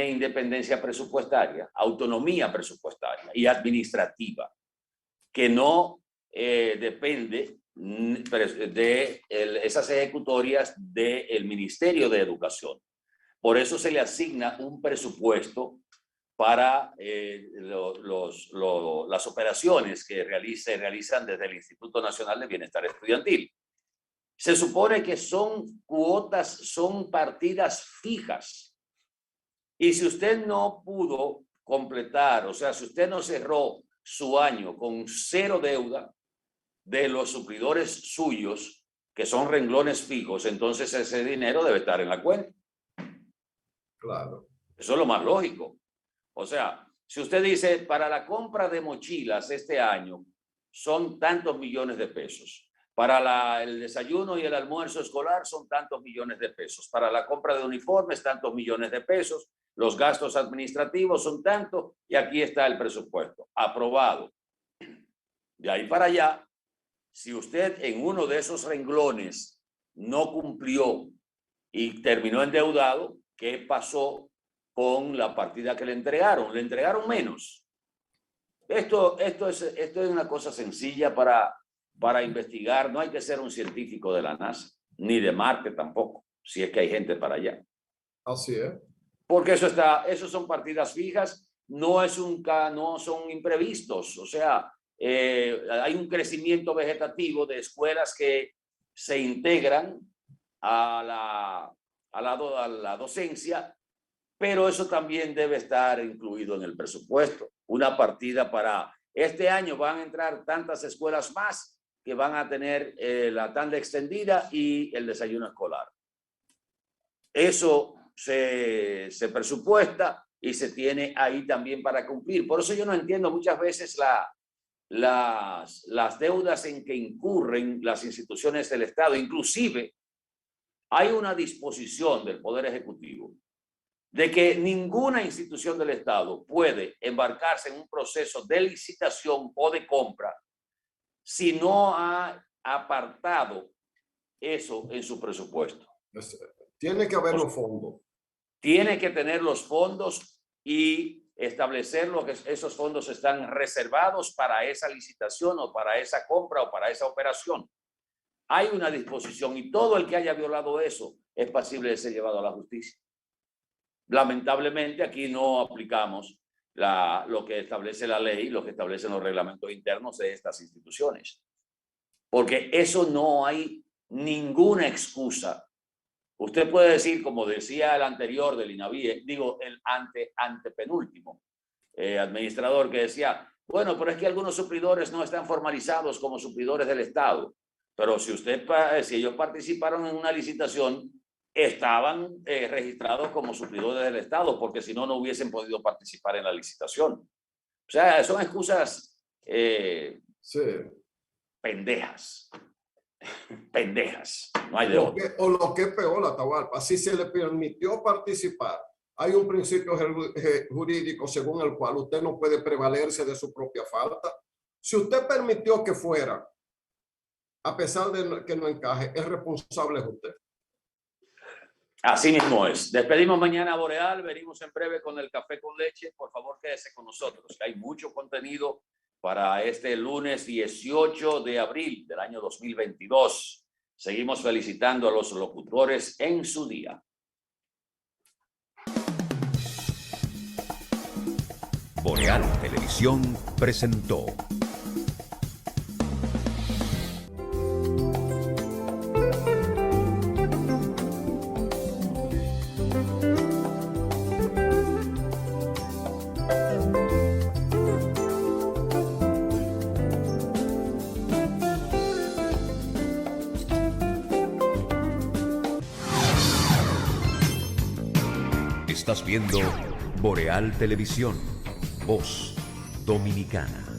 independencia presupuestaria, autonomía presupuestaria y administrativa, que no depende de esas ejecutorias del Ministerio de Educación. Por eso se le asigna un presupuesto para las operaciones que se realizan desde el Instituto Nacional de Bienestar Estudiantil. Se supone que son cuotas, son partidas fijas. Y si usted no pudo completar, o sea, si usted no cerró su año con 0 deuda de los suplidores suyos, que son renglones fijos, entonces ese dinero debe estar en la cuenta. Claro. Eso es lo más lógico. O sea, si usted dice, para la compra de mochilas este año son tantos millones de pesos, para el desayuno y el almuerzo escolar son tantos millones de pesos, para la compra de uniformes tantos millones de pesos, los gastos administrativos son tantos y aquí está el presupuesto aprobado. De ahí para allá, si usted en uno de esos renglones no cumplió y terminó endeudado, ¿qué pasó con la partida que le entregaron? Le entregaron menos. Esto es una cosa sencilla para investigar. No hay que ser un científico de la NASA, ni de Marte tampoco, si es que hay gente para allá. Así es. Porque eso son partidas fijas, no son imprevistos. O sea, hay un crecimiento vegetativo de escuelas que se integran a la docencia, pero eso también debe estar incluido en el presupuesto. Una partida para este año van a entrar tantas escuelas más que van a tener la tanda extendida y el desayuno escolar. Eso se presupuesta y se tiene ahí también para cumplir. Por eso yo no entiendo muchas veces las deudas en que incurren las instituciones del Estado. Inclusive hay una disposición del Poder Ejecutivo de que ninguna institución del Estado puede embarcarse en un proceso de licitación o de compra si no ha apartado eso en su presupuesto. Tiene que haber los fondos. Tiene que tener los fondos y establecer que esos fondos están reservados para esa licitación o para esa compra o para esa operación. Hay una disposición y todo el que haya violado eso es pasible de ser llevado a la justicia. Lamentablemente aquí no aplicamos lo que establece la ley, lo que establecen los reglamentos internos de estas instituciones. Porque eso no hay ninguna excusa. Usted puede decir, como decía el anterior del INAVIE, digo el antepenúltimo administrador, que decía, bueno, pero es que algunos suplidores no están formalizados como suplidores del Estado. Pero si ellos participaron en una licitación, estaban registrados como suplidores del Estado, porque si no, no hubiesen podido participar en la licitación. O sea, son excusas pendejas. Pendejas. No hay de otra. O lo que es peor, Atahualpa, si se le permitió participar, hay un principio jurídico según el cual usted no puede prevalerse de su propia falta. Si usted permitió que fuera, a pesar de que no encaje, el responsable es usted. Así mismo es. Despedimos mañana Boreal, venimos en breve con el café con leche. Por favor, quédese con nosotros, que hay mucho contenido para este lunes 18 de abril del año 2022. Seguimos felicitando a los locutores en su día. Boreal Televisión presentó Estás viendo Boreal Televisión, voz dominicana.